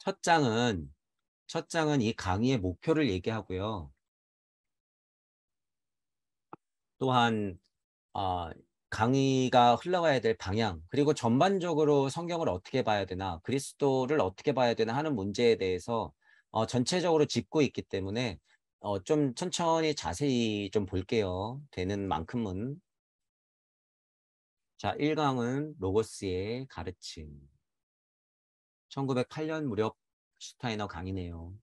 첫 장은 이 강의의 목표를 얘기하고요. 또한 강의가 흘러가야 될 방향, 그리고 전반적으로 성경을 어떻게 봐야 되나, 그리스도를 어떻게 봐야 되나 하는 문제에 대해서 전체적으로 짚고 있기 때문에 좀 천천히 자세히 좀 볼게요. 되는 만큼은. 자, 1강은 로고스의 가르침. 1908년 무렵 슈타이너 강의네요.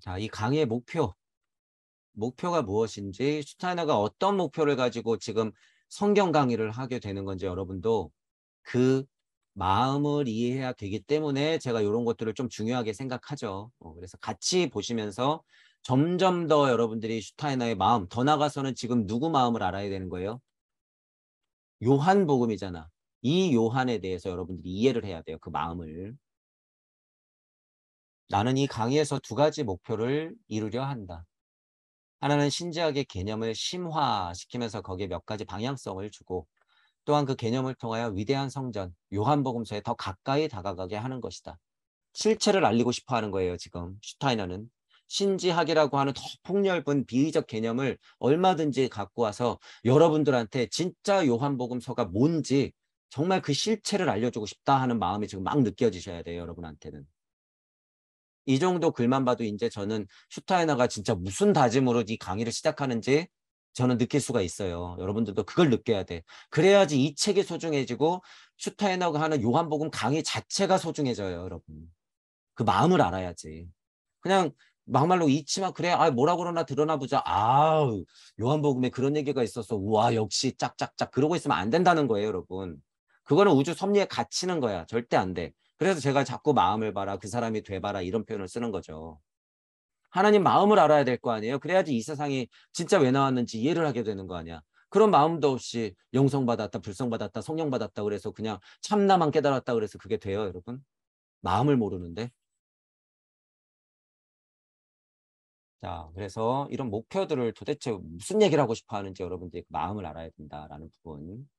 자, 이 강의의 목표가 무엇인지, 슈타이너가 어떤 목표를 가지고 지금 성경 강의를 하게 되는 건지 여러분도 그 마음을 이해해야 되기 때문에 제가 이런 것들을 좀 중요하게 생각하죠. 그래서 같이 보시면서 점점 더 여러분들이 슈타이너의 마음, 더 나아가서는 지금 누구 마음을 알아야 되는 거예요? 요한복음이잖아. 이 요한에 대해서 여러분들이 이해를 해야 돼요. 그 마음을. 나는 이 강의에서 두 가지 목표를 이루려 한다. 하나는 신지학의 개념을 심화시키면서 거기에 몇 가지 방향성을 주고, 또한 그 개념을 통하여 위대한 성전, 요한복음서에 더 가까이 다가가게 하는 것이다. 실체를 알리고 싶어 하는 거예요, 지금 슈타이너는. 신지학이라고 하는 더 폭넓은 비의적 개념을 얼마든지 갖고 와서 여러분들한테 진짜 요한복음서가 뭔지 정말 그 실체를 알려주고 싶다 하는 마음이 지금 막 느껴지셔야 돼요, 여러분한테는. 이 정도 글만 봐도 이제 저는 슈타이너가 진짜 무슨 다짐으로 이 강의를 시작하는지 저는 느낄 수가 있어요. 여러분들도 그걸 느껴야 돼. 그래야지 이 책이 소중해지고 슈타이너가 하는 요한복음 강의 자체가 소중해져요, 여러분. 그 마음을 알아야지. 그냥 막말로 잊지만 그래, 뭐라 그러나 들어나 보자. 요한복음에 그런 얘기가 있어서 우와 역시 짝짝짝 그러고 있으면 안 된다는 거예요, 여러분. 그거는 우주 섭리에 갇히는 거야. 절대 안 돼. 그래서 제가 자꾸 마음을 봐라, 그 사람이 돼봐라 이런 표현을 쓰는 거죠. 하나님 마음을 알아야 될 거 아니에요. 그래야지 이 세상이 진짜 왜 나왔는지 이해를 하게 되는 거 아니야. 그런 마음도 없이 영성받았다, 불성받았다, 성령받았다 그래서 그냥 참나만 깨달았다 그래서 그게 돼요, 여러분? 마음을 모르는데. 자, 그래서 이런 목표들을 도대체 무슨 얘기를 하고 싶어 하는지 여러분들이 그 마음을 알아야 된다라는 부분.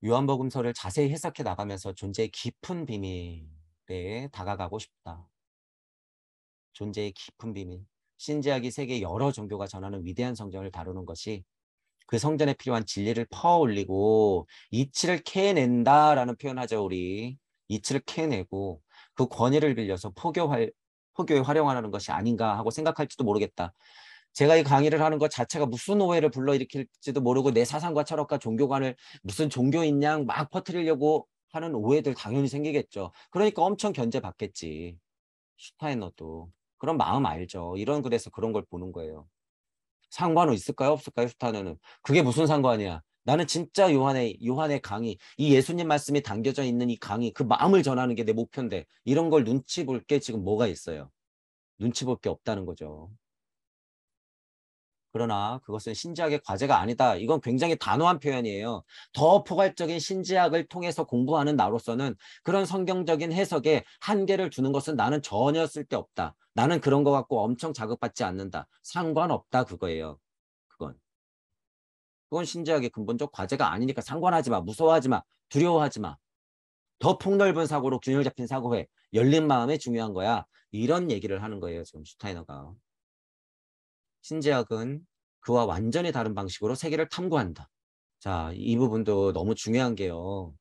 요한복음서를 자세히 해석해 나가면서 존재의 깊은 비밀에 다가가고 싶다. 존재의 깊은 비밀. 신지학이 세계 여러 종교가 전하는 위대한 성전을 다루는 것이 그 성전에 필요한 진리를 퍼올리고 이치를 캐낸다라는 표현하죠, 우리. 이치를 캐내고 그 권위를 빌려서 포교에 활용하는 것이 아닌가 하고 생각할지도 모르겠다. 제가 이 강의를 하는 것 자체가 무슨 오해를 불러일으킬지도 모르고 내 사상과 철학과 종교관을 무슨 종교인 양 막 퍼뜨리려고 하는 오해들 당연히 생기겠죠. 그러니까 엄청 견제받겠지. 슈타이너도. 그런 마음 알죠. 이런 글에서 그런 걸 보는 거예요. 상관은 있을까요? 없을까요? 슈타이너는. 그게 무슨 상관이야. 나는 진짜 요한의 강의, 이 예수님 말씀이 담겨져 있는 이 강의, 그 마음을 전하는 게 내 목표인데 이런 걸 눈치 볼 게 지금 뭐가 있어요? 눈치 볼 게 없다는 거죠. 그러나 그것은 신지학의 과제가 아니다. 이건 굉장히 단호한 표현이에요. 더 포괄적인 신지학을 통해서 공부하는 나로서는 그런 성경적인 해석에 한계를 두는 것은 나는 전혀 쓸데없다. 나는 그런 거 갖고 엄청 자극받지 않는다. 상관없다 그거예요. 그건. 그건 신지학의 근본적 과제가 아니니까 상관하지 마. 무서워하지 마. 두려워하지 마. 더 폭넓은 사고로 균형 잡힌 사고해. 열린 마음이 중요한 거야. 이런 얘기를 하는 거예요. 지금 슈타이너가. 신지학은 그와 완전히 다른 방식으로 세계를 탐구한다. 자, 이 부분도 너무 중요한 게요.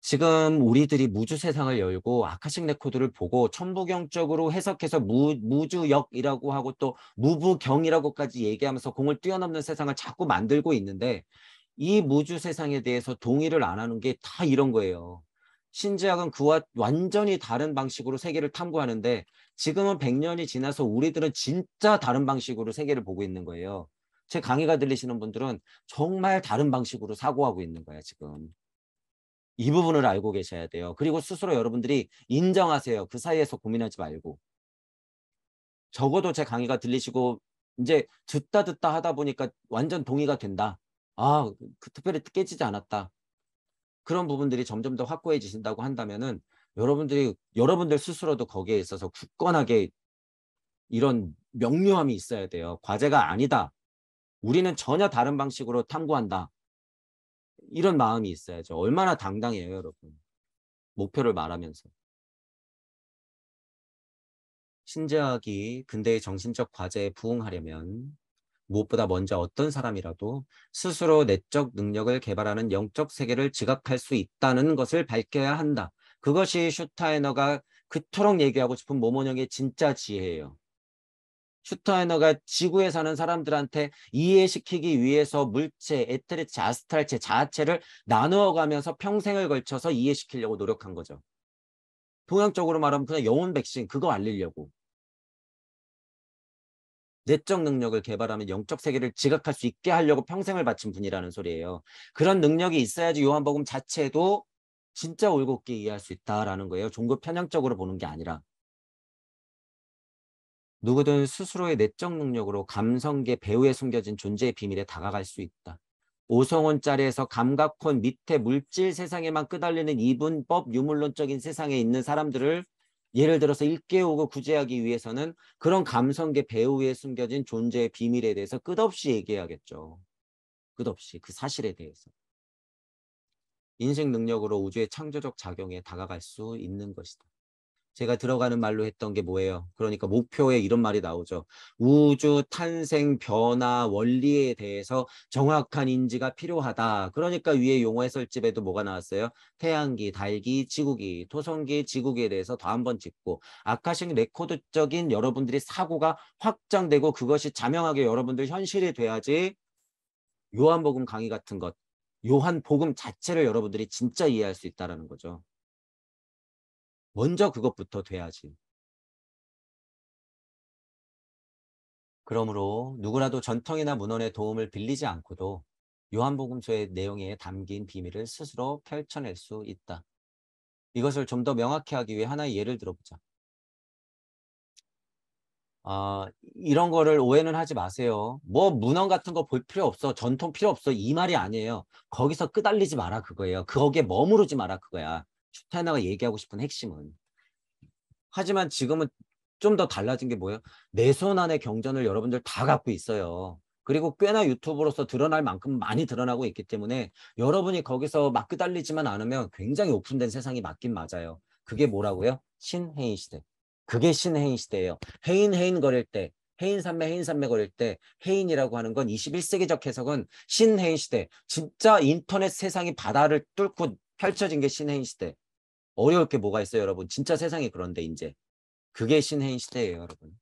지금 우리들이 무주 세상을 열고 아카식 레코드를 보고 천부경적으로 해석해서 무주역이라고 하고 또 무부경이라고까지 얘기하면서 공을 뛰어넘는 세상을 자꾸 만들고 있는데 이 무주 세상에 대해서 동의를 안 하는 게 다 이런 거예요. 신지학은 그와 완전히 다른 방식으로 세계를 탐구하는데 지금은 100년이 지나서 우리들은 진짜 다른 방식으로 세계를 보고 있는 거예요. 제 강의가 들리시는 분들은 정말 다른 방식으로 사고하고 있는 거야, 지금. 이 부분을 알고 계셔야 돼요. 그리고 스스로 여러분들이 인정하세요. 그 사이에서 고민하지 말고. 적어도 제 강의가 들리시고 이제 듣다 하다 보니까 완전 동의가 된다. 특별히 깨지지 않았다. 그런 부분들이 점점 더 확고해지신다고 한다면은 여러분들 스스로도 거기에 있어서 굳건하게 이런 명료함이 있어야 돼요. 과제가 아니다. 우리는 전혀 다른 방식으로 탐구한다. 이런 마음이 있어야죠. 얼마나 당당해요, 여러분. 목표를 말하면서. 신재학이 근대의 정신적 과제에 부응하려면 무엇보다 먼저 어떤 사람이라도 스스로 내적 능력을 개발하는 영적 세계를 지각할 수 있다는 것을 밝혀야 한다. 그것이 슈타이너가 그토록 얘기하고 싶은 모모형의 진짜 지혜예요. 슈타이너가 지구에 사는 사람들한테 이해시키기 위해서 물체, 에테르체, 아스트랄체, 자아체를 나누어가면서 평생을 걸쳐서 이해시키려고 노력한 거죠. 동양적으로 말하면 그냥 영혼 백신 그거 알리려고. 내적 능력을 개발하면 영적 세계를 지각할 수 있게 하려고 평생을 바친 분이라는 소리예요. 그런 능력이 있어야지 요한복음 자체도 진짜 올곧게 이해할 수 있다라는 거예요. 종교 편향적으로 보는 게 아니라. 누구든 스스로의 내적 능력으로 감성계 배후에 숨겨진 존재의 비밀에 다가갈 수 있다. 오성원짜리에서 감각혼 밑에 물질 세상에만 끄달리는 이분법 유물론적인 세상에 있는 사람들을 예를 들어서 일깨우고 구제하기 위해서는 그런 감성계 배후에 숨겨진 존재의 비밀에 대해서 끝없이 얘기해야겠죠. 끝없이 그 사실에 대해서. 인식 능력으로 우주의 창조적 작용에 다가갈 수 있는 것이다. 제가 들어가는 말로 했던 게 뭐예요? 그러니까 목표에 이런 말이 나오죠. 우주 탄생 변화 원리에 대해서 정확한 인지가 필요하다. 그러니까 위에 용어 해설집에도 뭐가 나왔어요? 태양기, 달기, 지구기, 토성기, 지구기에 대해서 더 한 번 짚고 아카식 레코드적인 여러분들이 사고가 확장되고 그것이 자명하게 여러분들 현실이 돼야지 요한복음 강의 같은 것, 요한복음 자체를 여러분들이 진짜 이해할 수 있다는 거죠. 먼저 그것부터 돼야지. 그러므로 누구라도 전통이나 문헌의 도움을 빌리지 않고도 요한복음서의 내용에 담긴 비밀을 스스로 펼쳐낼 수 있다. 이것을 좀 더 명확히 하기 위해 하나의 예를 들어보자. 이런 거를 오해는 하지 마세요. 뭐 문헌 같은 거 볼 필요 없어. 전통 필요 없어. 이 말이 아니에요. 거기서 끄달리지 마라 그거예요. 거기에 머무르지 마라 그거야. 슈타이너가 얘기하고 싶은 핵심은. 하지만 지금은 좀 더 달라진 게 뭐예요? 내 손 안에 경전을 여러분들 다 갖고 있어요. 그리고 꽤나 유튜브로서 드러날 만큼 많이 드러나고 있기 때문에 여러분이 거기서 막 끄달리지만 않으면 굉장히 오픈된 세상이 맞긴 맞아요. 그게 뭐라고요? 신해인 시대. 그게 신해인 시대예요. 해인 거릴 때, 해인 산매 거릴 때 해인이라고 하는 건 21세기적 해석은 신해인 시대. 진짜 인터넷 세상이 바다를 뚫고 펼쳐진 게 신해인 시대. 어려울 게 뭐가 있어요, 여러분? 진짜 세상이 그런데 이제. 그게 신해인 시대예요, 여러분.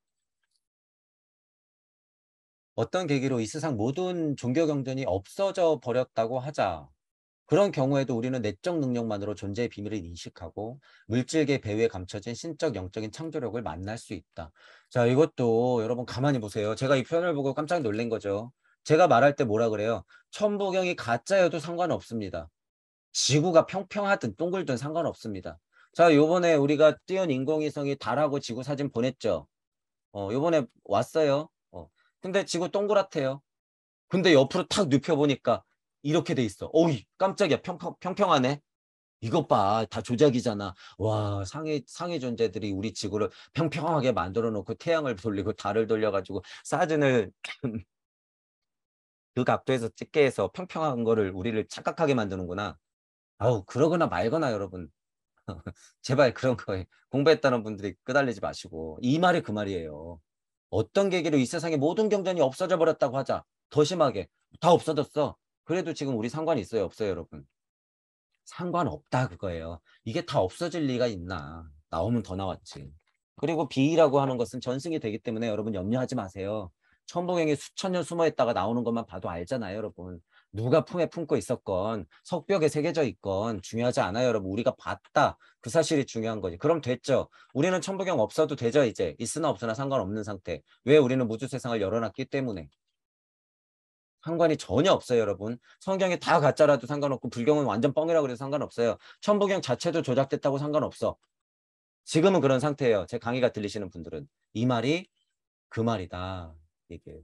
어떤 계기로 이 세상 모든 종교 경전이 없어져 버렸다고 하자. 그런 경우에도 우리는 내적 능력만으로 존재의 비밀을 인식하고 물질계 배후에 감춰진 신적 영적인 창조력을 만날 수 있다. 자, 이것도 여러분 가만히 보세요. 제가 이 표현을 보고 깜짝 놀란 거죠. 제가 말할 때 뭐라 그래요? 천부경이 가짜여도 상관없습니다. 지구가 평평하든 동글든 상관없습니다. 자, 요번에 우리가 띄운 인공위성이 달하고 지구 사진 보냈죠. 요번에 왔어요. 근데 지구 동그랗대요. 근데 옆으로 탁 눕혀보니까 이렇게 돼 있어. 어이, 깜짝이야. 평평하네. 이것 봐. 다 조작이잖아. 와, 상위 존재들이 우리 지구를 평평하게 만들어 놓고 태양을 돌리고 달을 돌려가지고 사진을 그 각도에서 찍게 해서 평평한 거를 우리를 착각하게 만드는구나. 아우, 그러거나 말거나 여러분. 제발 그런 거에 공부했다는 분들이 끄달리지 마시고. 이 말이 그 말이에요. 어떤 계기로 이 세상의 모든 경전이 없어져 버렸다고 하자. 더 심하게. 다 없어졌어. 그래도 지금 우리 상관이 있어요? 없어요, 여러분? 상관없다 그거예요. 이게 다 없어질 리가 있나. 나오면 더 나왔지. 그리고 비라고 하는 것은 전승이 되기 때문에 여러분 염려하지 마세요. 천부경이 수천 년 숨어 있다가 나오는 것만 봐도 알잖아요, 여러분. 누가 품에 품고 있었건 석벽에 새겨져 있건 중요하지 않아요, 여러분. 우리가 봤다. 그 사실이 중요한 거지. 그럼 됐죠. 우리는 천부경 없어도 되죠, 이제. 있으나 없으나 상관없는 상태. 왜? 우리는 무주 세상을 열어놨기 때문에. 상관이 전혀 없어요, 여러분. 성경이 다 가짜라도 상관없고 불경은 완전 뻥이라고 그래도 상관없어요. 천부경 자체도 조작됐다고 상관없어. 지금은 그런 상태예요. 제 강의가 들리시는 분들은. 이 말이 그 말이다. 이게.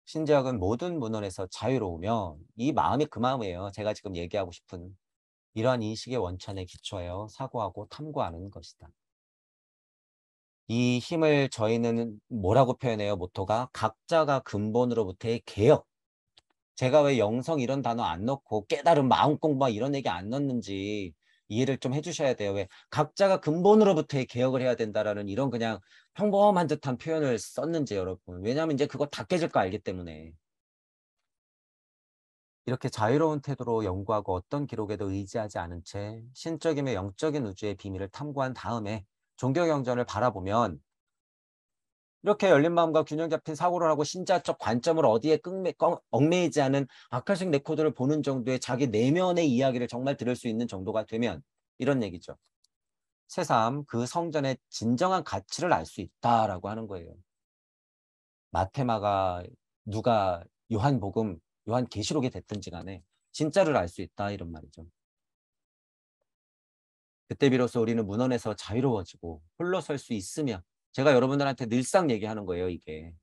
신지학은 모든 문헌에서 자유로우며 이 마음이 그 마음이에요. 제가 지금 얘기하고 싶은 이러한 인식의 원천에 기초하여 사고하고 탐구하는 것이다. 이 힘을 저희는 뭐라고 표현해요? 모토가 각자가 근본으로부터의 개혁. 제가 왜 영성 이런 단어 안 넣고 깨달음, 마음 공부 막 이런 얘기 안 넣는지 이해를 좀 해주셔야 돼요. 왜 각자가 근본으로부터의 개혁을 해야 된다라는 이런 그냥 평범한 듯한 표현을 썼는지 여러분. 왜냐하면 이제 그거 다 깨질 거 알기 때문에. 이렇게 자유로운 태도로 연구하고 어떤 기록에도 의지하지 않은 채 신적이며 영적인 우주의 비밀을 탐구한 다음에 종교 경전을 바라보면 이렇게 열린 마음과 균형 잡힌 사고를 하고 신자적 관점을 어디에 얽매이지 않은 아카식 레코드를 보는 정도의 자기 내면의 이야기를 정말 들을 수 있는 정도가 되면 이런 얘기죠. 새삼 그 성전의 진정한 가치를 알 수 있다라고 하는 거예요. 마테마가 누가 요한복음, 요한계시록이 됐든지 간에 진짜를 알 수 있다 이런 말이죠. 그때 비로소 우리는 문헌에서 자유로워지고 홀로 설 수 있으며 제가 여러분들한테 늘상 얘기하는 거예요. 이게.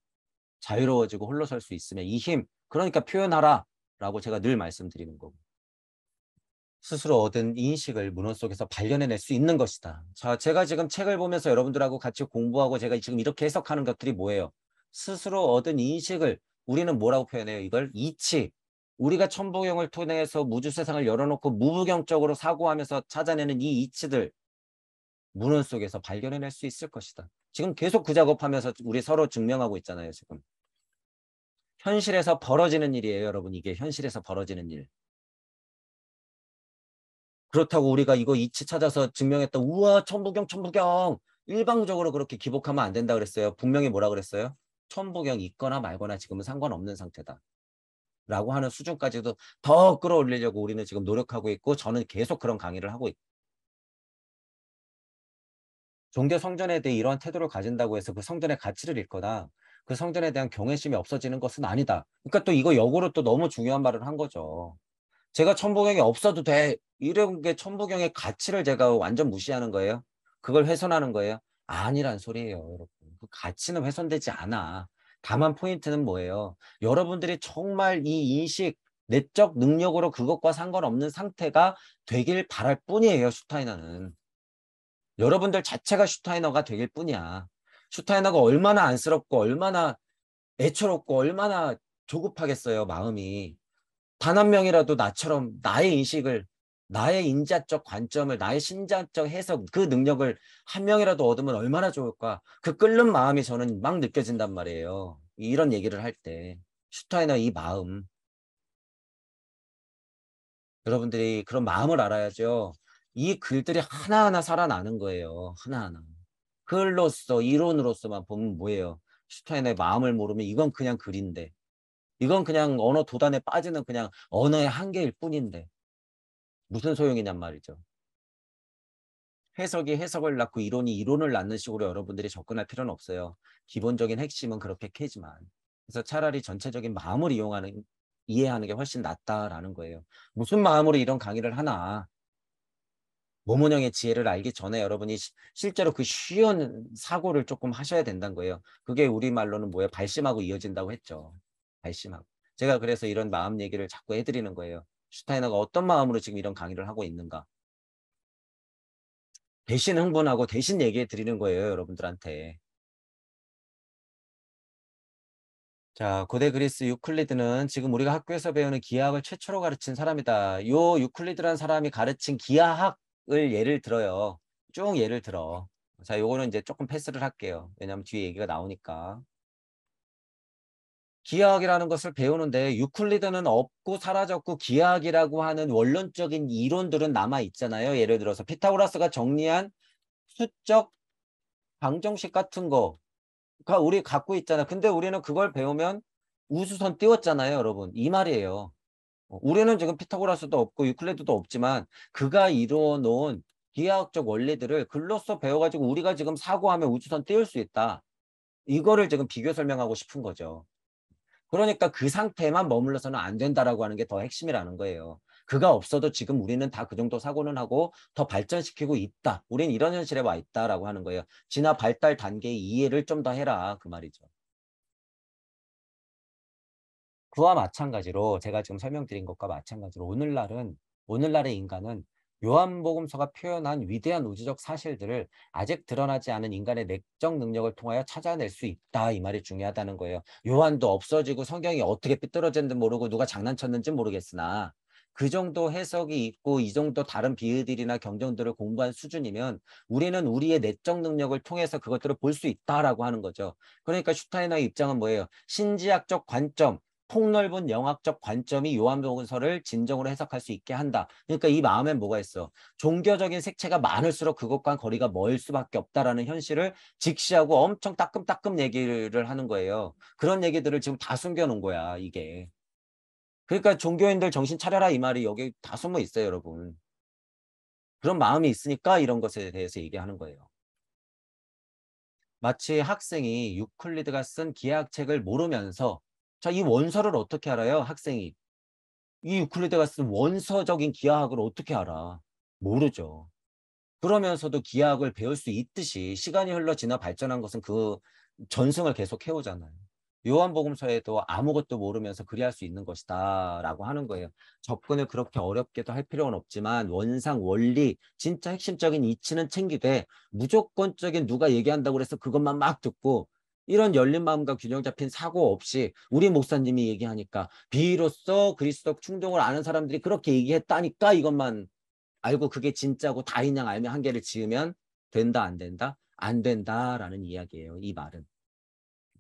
자유로워지고 홀로 설 수 있으면 이 힘, 그러니까 표현하라 라고 제가 늘 말씀드리는 거고. 스스로 얻은 인식을 문헌 속에서 발견해낼 수 있는 것이다. 자, 제가 지금 책을 보면서 여러분들하고 같이 공부하고 제가 지금 이렇게 해석하는 것들이 뭐예요? 스스로 얻은 인식을 우리는 뭐라고 표현해요? 이걸 이치. 우리가 천부경을 통해서 무주 세상을 열어놓고 무부경적으로 사고하면서 찾아내는 이 이치들 문헌 속에서 발견해낼 수 있을 것이다. 지금 계속 그 작업하면서 우리 서로 증명하고 있잖아요, 지금. 현실에서 벌어지는 일이에요, 여러분. 이게 현실에서 벌어지는 일. 그렇다고 우리가 이거 이치 찾아서 증명했다. 우와, 천부경, 천부경. 일방적으로 그렇게 기복하면 안 된다 그랬어요. 분명히 뭐라 그랬어요? 천부경 있거나 말거나 지금은 상관없는 상태다. 라고 하는 수준까지도 더 끌어올리려고 우리는 지금 노력하고 있고 저는 계속 그런 강의를 하고 있고. 종교 성전에 대해 이러한 태도를 가진다고 해서 그 성전의 가치를 잃거나 그 성전에 대한 경외심이 없어지는 것은 아니다. 그러니까 또 이거 역으로 또 너무 중요한 말을 한 거죠. 제가 천부경이 없어도 돼. 이런 게 천부경의 가치를 제가 완전 무시하는 거예요. 그걸 훼손하는 거예요. 아니란 소리예요, 여러분. 그 가치는 훼손되지 않아. 다만 포인트는 뭐예요? 여러분들이 정말 이 인식, 내적 능력으로 그것과 상관없는 상태가 되길 바랄 뿐이에요, 슈타이너는. 여러분들 자체가 슈타이너가 되길 뿐이야. 슈타이너가 얼마나 안쓰럽고 얼마나 애처롭고 얼마나 조급하겠어요, 마음이. 단 한 명이라도 나처럼 나의 인식을, 나의 인자적 관점을, 나의 신자적 해석, 그 능력을 한 명이라도 얻으면 얼마나 좋을까. 그 끓는 마음이 저는 막 느껴진단 말이에요. 이런 얘기를 할 때. 슈타이너 이 마음. 여러분들이 그런 마음을 알아야죠. 이 글들이 하나하나 살아나는 거예요. 하나하나. 글로서, 이론으로서만 보면 뭐예요? 슈타이너의 마음을 모르면 이건 그냥 글인데. 이건 그냥 언어 도단에 빠지는 그냥 언어의 한계일 뿐인데. 무슨 소용이냔 말이죠. 해석이 해석을 낳고 이론이 이론을 낳는 식으로 여러분들이 접근할 필요는 없어요. 기본적인 핵심은 그렇게 캐지만. 그래서 차라리 전체적인 마음을 이해하는 게 훨씬 낫다라는 거예요. 무슨 마음으로 이런 강의를 하나. 모모형의 지혜를 알기 전에 여러분이 실제로 그 쉬운 사고를 조금 하셔야 된다는 거예요. 그게 우리말로는 뭐예요? 발심하고 이어진다고 했죠. 발심하고. 제가 그래서 이런 마음 얘기를 자꾸 해드리는 거예요. 슈타이너가 어떤 마음으로 지금 이런 강의를 하고 있는가. 대신 흥분하고 대신 얘기해 드리는 거예요, 여러분들한테. 자, 고대 그리스 유클리드는 지금 우리가 학교에서 배우는 기하학을 최초로 가르친 사람이다. 요 유클리드라는 사람이 가르친 기하학을 예를 들어요. 쭉 예를 들어. 자, 요거는 이제 조금 패스를 할게요. 왜냐하면 뒤에 얘기가 나오니까. 기하학이라는 것을 배우는데 유클리드는 없고 사라졌고 기하학이라고 하는 원론적인 이론들은 남아 있잖아요. 예를 들어서 피타고라스가 정리한 수적 방정식 같은 거가 우리 갖고 있잖아. 근데 우리는 그걸 배우면 우주선 띄웠잖아요, 여러분. 이 말이에요. 우리는 지금 피타고라스도 없고 유클리드도 없지만 그가 이루어 놓은 기하학적 원리들을 글로써 배워가지고 우리가 지금 사고하면 우주선 띄울 수 있다. 이거를 지금 비교 설명하고 싶은 거죠. 그러니까 그 상태만 머물러서는 안 된다라고 하는 게 더 핵심이라는 거예요. 그가 없어도 지금 우리는 다 그 정도 사고는 하고 더 발전시키고 있다. 우린 이런 현실에 와 있다라고 하는 거예요. 진화 발달 단계의 이해를 좀 더 해라. 그 말이죠. 그와 마찬가지로 제가 지금 설명드린 것과 마찬가지로 오늘날의 인간은 요한복음서가 표현한 위대한 우주적 사실들을 아직 드러나지 않은 인간의 내적 능력을 통하여 찾아낼 수 있다. 이 말이 중요하다는 거예요. 요한도 없어지고 성경이 어떻게 삐뚤어졌는지 모르고 누가 장난쳤는지 모르겠으나 그 정도 해석이 있고 이 정도 다른 비유들이나 경전들을 공부한 수준이면 우리는 우리의 내적 능력을 통해서 그것들을 볼 수 있다라고 하는 거죠. 그러니까 슈타이너의 입장은 뭐예요? 신지학적 관점, 폭넓은 영학적 관점이 요한복음서를 진정으로 해석할 수 있게 한다. 그러니까 이 마음엔 뭐가 있어? 종교적인 색채가 많을수록 그것과 거리가 멀 수밖에 없다라는 현실을 직시하고 엄청 따끔따끔 얘기를 하는 거예요. 그런 얘기들을 지금 다 숨겨놓은 거야, 이게. 그러니까 종교인들 정신 차려라 이 말이 여기 다 숨어 있어요, 여러분. 그런 마음이 있으니까 이런 것에 대해서 얘기하는 거예요. 마치 학생이 유클리드가 쓴 기하학책을 모르면서 자, 이 원서를 어떻게 알아요? 학생이. 이 유클리드가 쓴 원서적인 기하학을 어떻게 알아? 모르죠. 그러면서도 기하학을 배울 수 있듯이 시간이 흘러 지나 발전한 것은 그 전승을 계속 해오잖아요. 요한복음서에도 아무것도 모르면서 그리할 수 있는 것이다 라고 하는 거예요. 접근을 그렇게 어렵게도 할 필요는 없지만 원상 원리 진짜 핵심적인 이치는 챙기되 무조건적인 누가 얘기한다고 그래서 그것만 막 듣고 이런 열린 마음과 균형 잡힌 사고 없이 우리 목사님이 얘기하니까 비로소 그리스도 충동을 아는 사람들이 그렇게 얘기했다니까 이것만 알고 그게 진짜고 다인 양 알면 한계를 지으면 된다 안 된다? 안 된다라는 이야기예요. 이 말은.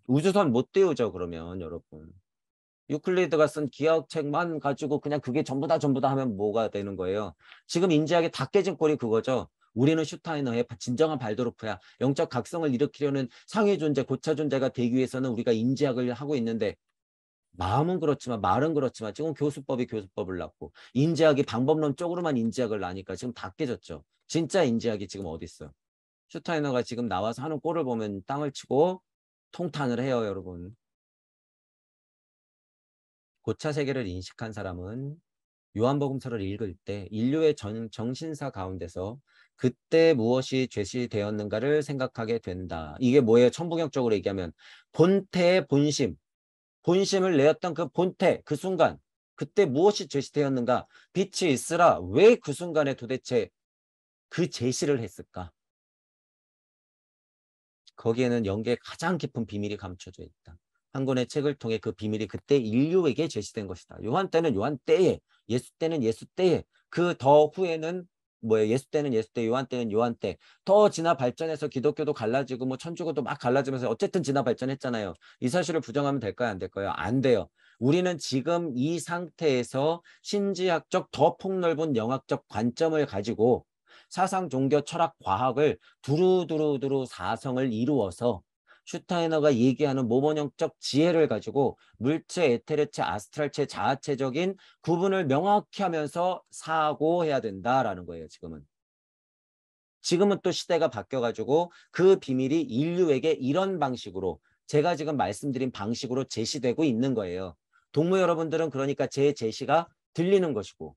우주선 못 띄우죠 그러면 여러분. 유클리드가 쓴 기하학책만 가지고 그냥 그게 전부 다 하면 뭐가 되는 거예요. 지금 인지하게 다 깨진 꼴이 그거죠. 우리는 슈타이너의 진정한 발도르프야. 영적 각성을 일으키려는 상위 존재, 고차 존재가 되기 위해서는 우리가 인지학을 하고 있는데 마음은 그렇지만 말은 그렇지만 지금 교수법이 교수법을 낳고 인지학이 방법론 쪽으로만 인지학을 낳으니까 지금 다 깨졌죠. 진짜 인지학이 지금 어디 있어요. 슈타이너가 지금 나와서 하는 꼴을 보면 땅을 치고 통탄을 해요, 여러분. 고차 세계를 인식한 사람은 요한복음서를 읽을 때 인류의 정신사 가운데서 그때 무엇이 제시되었는가를 생각하게 된다. 이게 뭐예요? 천부경적으로 얘기하면 본태의 본심, 본심을 내었던 그 본태, 그 순간 그때 무엇이 제시되었는가? 빛이 있으라 왜 그 순간에 도대체 그 제시를 했을까? 거기에는 영계의 가장 깊은 비밀이 감춰져 있다. 한 권의 책을 통해 그 비밀이 그때 인류에게 제시된 것이다. 요한 때는 요한 때에, 예수 때는 예수 때에, 그 더 후에는 뭐예요? 예수 때는 예수 때, 요한 때는 요한 때. 더 진화 발전해서 기독교도 갈라지고 뭐 천주교도 막 갈라지면서 어쨌든 진화 발전했잖아요. 이 사실을 부정하면 될까요? 안 될까요? 안 돼요. 우리는 지금 이 상태에서 신지학적 더 폭넓은 영학적 관점을 가지고 사상, 종교, 철학, 과학을 두루두루두루 사성을 이루어서 슈타이너가 얘기하는 모범형적 지혜를 가지고 물체, 에테르체, 아스트랄체, 자아체적인 구분을 명확히 하면서 사고해야 된다라는 거예요. 지금은 또 시대가 바뀌어가지고 그 비밀이 인류에게 이런 방식으로 제가 지금 말씀드린 방식으로 제시되고 있는 거예요. 동무 여러분들은 그러니까 제 제시가 들리는 것이고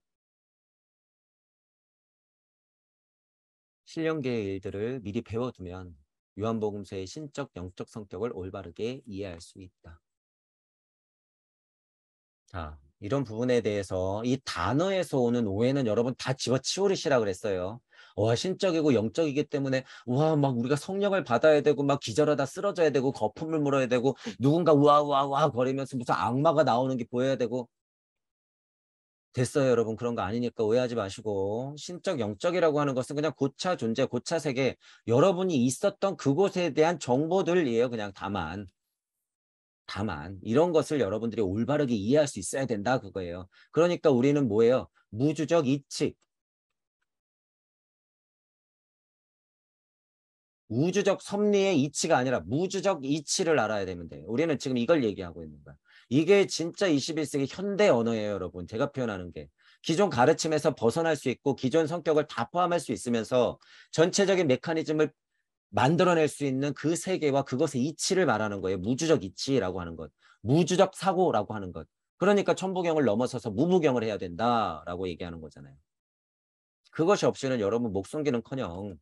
신령계의 일들을 미리 배워두면 요한복음서의 신적 영적 성격을 올바르게 이해할 수 있다. 자, 이런 부분에 대해서 이 단어에서 오는 오해는 여러분 다 집어치우시라 그랬어요. 와, 신적이고 영적이기 때문에 와, 막 우리가 성령을 받아야 되고 막 기절하다 쓰러져야 되고 거품을 물어야 되고 누군가 우아우아우아 거리면서 무슨 악마가 나오는 게 보여야 되고 됐어요, 여러분. 그런 거 아니니까 오해하지 마시고 신적 영적이라고 하는 것은 그냥 고차 존재, 고차 세계 여러분이 있었던 그곳에 대한 정보들이에요. 그냥 다만 이런 것을 여러분들이 올바르게 이해할 수 있어야 된다 그거예요. 그러니까 우리는 뭐예요? 무주적 이치, 우주적 섭리의 이치가 아니라 무주적 이치를 알아야 되면 돼요. 우리는 지금 이걸 얘기하고 있는 거야. 이게 진짜 21세기 현대 언어예요, 여러분. 제가 표현하는 게. 기존 가르침에서 벗어날 수 있고 기존 성격을 다 포함할 수 있으면서 전체적인 메커니즘을 만들어낼 수 있는 그 세계와 그것의 이치를 말하는 거예요. 무주적 이치라고 하는 것. 무주적 사고라고 하는 것. 그러니까 천부경을 넘어서서 무부경을 해야 된다라고 얘기하는 거잖아요. 그것이 없이는 여러분 목 숨기는커녕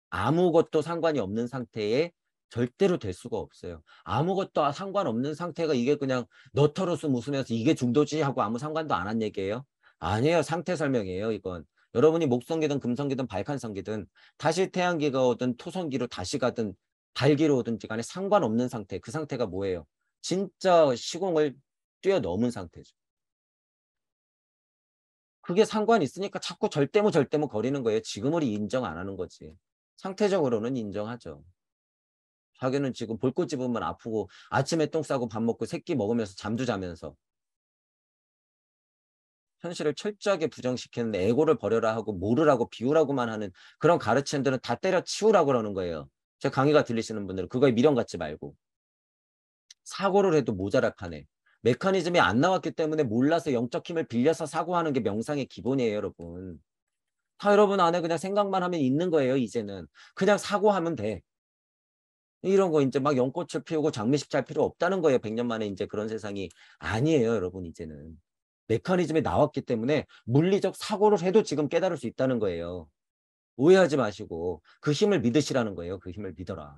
아무것도 상관이 없는 상태에 절대로 될 수가 없어요. 아무것도 상관없는 상태가 이게 그냥 너터로스 웃으면서 이게 중도지 하고 아무 상관도 안 한 얘기예요? 아니에요. 상태 설명이에요, 이건. 여러분이 목성기든 금성기든 발칸성기든 다시 태양기가 오든 토성기로 다시 가든 달기로 오든지 간에 상관없는 상태. 그 상태가 뭐예요? 진짜 시공을 뛰어넘은 상태죠. 그게 상관이 있으니까 자꾸 절대무 거리는 거예요. 지금은 인정 안 하는 거지. 상태적으로는 인정하죠. 자기는 지금 볼꽃 집으면 아프고 아침에 똥 싸고 밥 먹고 새끼 먹으면서 잠도 자면서 현실을 철저하게 부정시키는데 에고를 버려라 하고 모르라고 비우라고만 하는 그런 가르침들은 다 때려치우라고 그러는 거예요. 제 강의가 들리시는 분들은 그거에 미련 갖지 말고. 사고를 해도 모자랄 판에. 메커니즘이 안 나왔기 때문에 몰라서 영적 힘을 빌려서 사고하는 게 명상의 기본이에요, 여러분. 다 여러분 안에 그냥 생각만 하면 있는 거예요, 이제는. 그냥 사고하면 돼. 이런 거 이제 막 연꽃을 피우고 장미식 잘 필요 없다는 거예요. 100년 만에 이제 그런 세상이 아니에요, 여러분, 이제는. 메커니즘이 나왔기 때문에 물리적 사고를 해도 지금 깨달을 수 있다는 거예요. 오해하지 마시고 그 힘을 믿으시라는 거예요. 그 힘을 믿어라.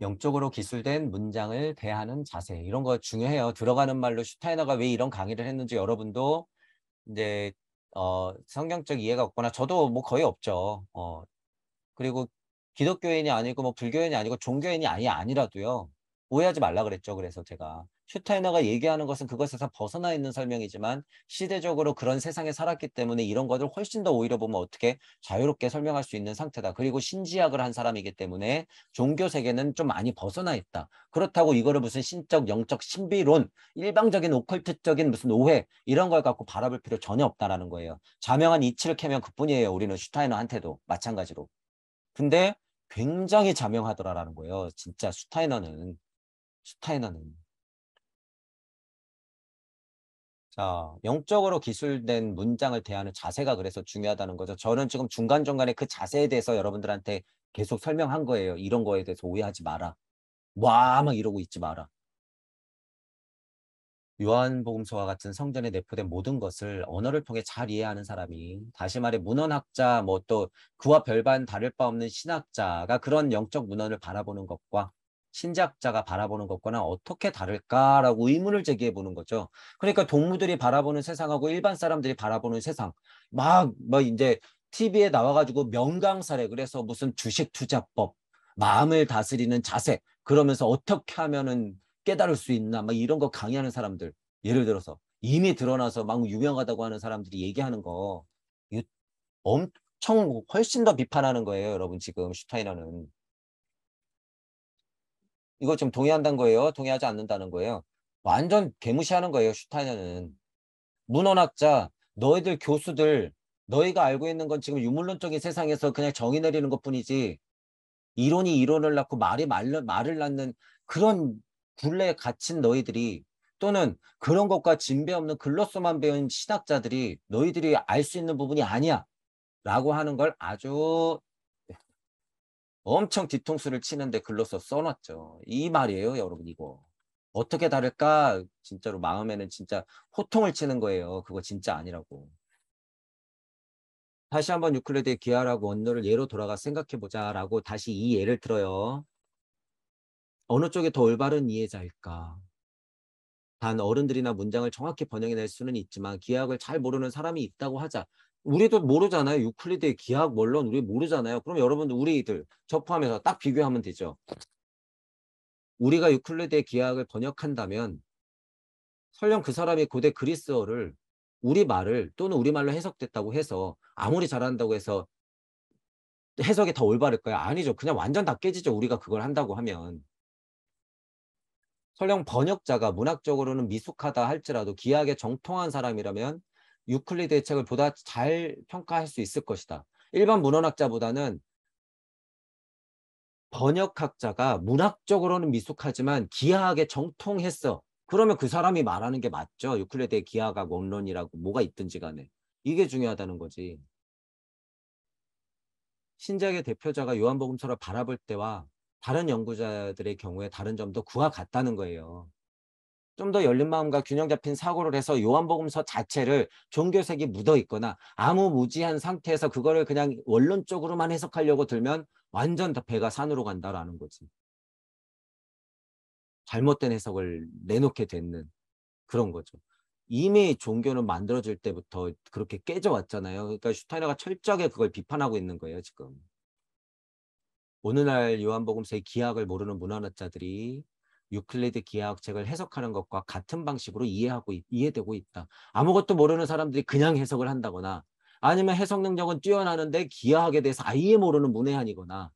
영적으로 기술된 문장을 대하는 자세 이런 거 중요해요. 들어가는 말로 슈타이너가 왜 이런 강의를 했는지 여러분도 이제 성경적 이해가 없거나 저도 뭐 거의 없죠. 그리고 기독교인이 아니고 뭐 불교인이 아니고 종교인이 아예 아니라도요. 오해하지 말라 그랬죠. 그래서 제가 슈타이너가 얘기하는 것은 그것에서 벗어나 있는 설명이지만 시대적으로 그런 세상에 살았기 때문에 이런 것을 훨씬 더 오히려 보면 어떻게 자유롭게 설명할 수 있는 상태다. 그리고 신지학을 한 사람이기 때문에 종교 세계는 좀 많이 벗어나 있다. 그렇다고 이거를 무슨 신적 영적 신비론 일방적인 오컬트적인 무슨 오해 이런 걸 갖고 바라볼 필요 전혀 없다라는 거예요. 자명한 이치를 캐면 그뿐이에요. 우리는 슈타이너한테도 마찬가지로. 근데 굉장히 자명하더라라는 거예요. 진짜 슈타이너는. 자, 영적으로 기술된 문장을 대하는 자세가 그래서 중요하다는 거죠. 저는 지금 중간중간에 그 자세에 대해서 여러분들한테 계속 설명한 거예요. 이런 거에 대해서 오해하지 마라. 와, 막 이러고 있지 마라. 요한복음서와 같은 성전에 내포된 모든 것을 언어를 통해 잘 이해하는 사람이 다시 말해 문헌학자 뭐 또 그와 별반 다를 바 없는 신학자가 그런 영적 문헌을 바라보는 것과 신작자가 바라보는 것과는 어떻게 다를까라고 의문을 제기해 보는 거죠. 그러니까 동무들이 바라보는 세상하고 일반 사람들이 바라보는 세상 막 이제 TV에 나와가지고 명강사래 그래서 무슨 주식 투자법 마음을 다스리는 자세 그러면서 어떻게 하면은 깨달을 수 있나 막 이런 거 강의하는 사람들 예를 들어서 이미 드러나서 막 유명하다고 하는 사람들이 얘기하는 거 이거 엄청 훨씬 더 비판하는 거예요. 여러분 지금 슈타이너는. 이거 좀 동의한다는 거예요. 동의하지 않는다는 거예요. 완전 개무시하는 거예요. 슈타이너는. 문헌학자 너희들 교수들 너희가 알고 있는 건 지금 유물론적인 세상에서 그냥 정의 내리는 것뿐이지 이론이 이론을 낳고 말을 낳는 그런 굴레에 갇힌 너희들이 또는 그런 것과 진배 없는 글로서만 배운 신학자들이 너희들이 알 수 있는 부분이 아니야 라고 하는 걸 아주 엄청 뒤통수를 치는데 글로써 써놨죠. 이 말이에요 여러분 이거. 어떻게 다를까 진짜로 마음에는 진짜 호통을 치는 거예요. 그거 진짜 아니라고. 다시 한번 유클리드의 기하라고 원로를 예로 돌아가 생각해보자 라고 다시 이 예를 들어요. 어느 쪽이 더 올바른 이해자일까? 단 어른들이나 문장을 정확히 번역해낼 수는 있지만 기하학을 잘 모르는 사람이 있다고 하자. 우리도 모르잖아요. 유클리드의 기하학 원론 우리 모르잖아요. 그럼 여러분들 우리들 저 포함해서 딱 비교하면 되죠. 우리가 유클리드의 기하학을 번역한다면 설령 그 사람이 고대 그리스어를 우리말을 또는 우리말로 해석됐다고 해서 아무리 잘한다고 해서 해석이 더 올바를까요? 아니죠. 그냥 완전 다 깨지죠. 우리가 그걸 한다고 하면. 설령 번역자가 문학적으로는 미숙하다 할지라도 기하학에 정통한 사람이라면 유클리드의 책을 보다 잘 평가할 수 있을 것이다. 일반 문헌학자보다는 번역학자가 문학적으로는 미숙하지만 기하학에 정통했어. 그러면 그 사람이 말하는 게 맞죠. 유클리드의 기하학 원론이라고 뭐가 있든지 간에. 이게 중요하다는 거지. 신작의 대표자가 요한복음서를 바라볼 때와 다른 연구자들의 경우에 다른 점도 그와 같다는 거예요. 좀 더 열린 마음과 균형 잡힌 사고를 해서 요한복음서 자체를 종교색이 묻어 있거나 아무 무지한 상태에서 그거를 그냥 원론적으로만 해석하려고 들면 완전 다 배가 산으로 간다라는 거지. 잘못된 해석을 내놓게 되는. 그런 거죠. 이미 종교는 만들어질 때부터 그렇게 깨져 왔잖아요. 그러니까 슈타이너가 철저하게 그걸 비판하고 있는 거예요, 지금. 오늘날 요한복음서의 기하학을 모르는 문헌학자들이 유클리드 기하학책을 해석하는 것과 같은 방식으로 이해되고 있다. 아무것도 모르는 사람들이 그냥 해석을 한다거나 아니면 해석 능력은 뛰어나는데 기하학에 대해서 아예 모르는 문외한이거나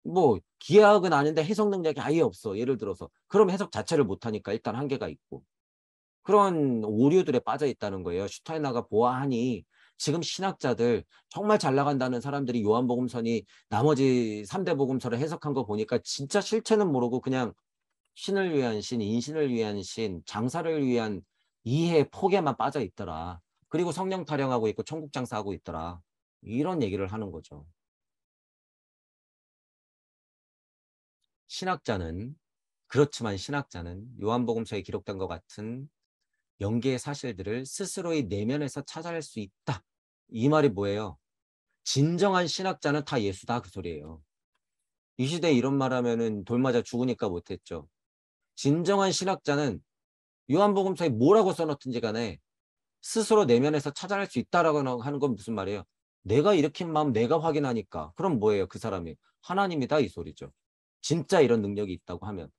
뭐 기하학은 아닌데 해석 능력이 아예 없어. 예를 들어서 그럼 해석 자체를 못하니까 일단 한계가 있고 그런 오류들에 빠져 있다는 거예요. 슈타이너가 보아하니 지금 신학자들 정말 잘 나간다는 사람들이 요한복음서니 나머지 3대 복음서를 해석한 거 보니까 진짜 실체는 모르고 그냥 신을 위한 신, 인신을 위한 신, 장사를 위한 이해 폭에만 빠져 있더라. 그리고 성령 타령하고 있고 천국 장사하고 있더라. 이런 얘기를 하는 거죠. 신학자는 그렇지만 신학자는 요한복음서에 기록된 것 같은 연계의 사실들을 스스로의 내면에서 찾아낼 수 있다. 이 말이 뭐예요? 진정한 신학자는 다 예수다 그 소리예요. 이 시대에 이런 말 하면은 돌 맞아 죽으니까 못했죠. 진정한 신학자는 요한복음서에 뭐라고 써놓든지 간에 스스로 내면에서 찾아낼 수 있다라고 하는 건 무슨 말이에요? 내가 일으킨 마음 내가 확인하니까. 그럼 뭐예요? 그 사람이 하나님이다 이 소리죠. 진짜 이런 능력이 있다고 하면.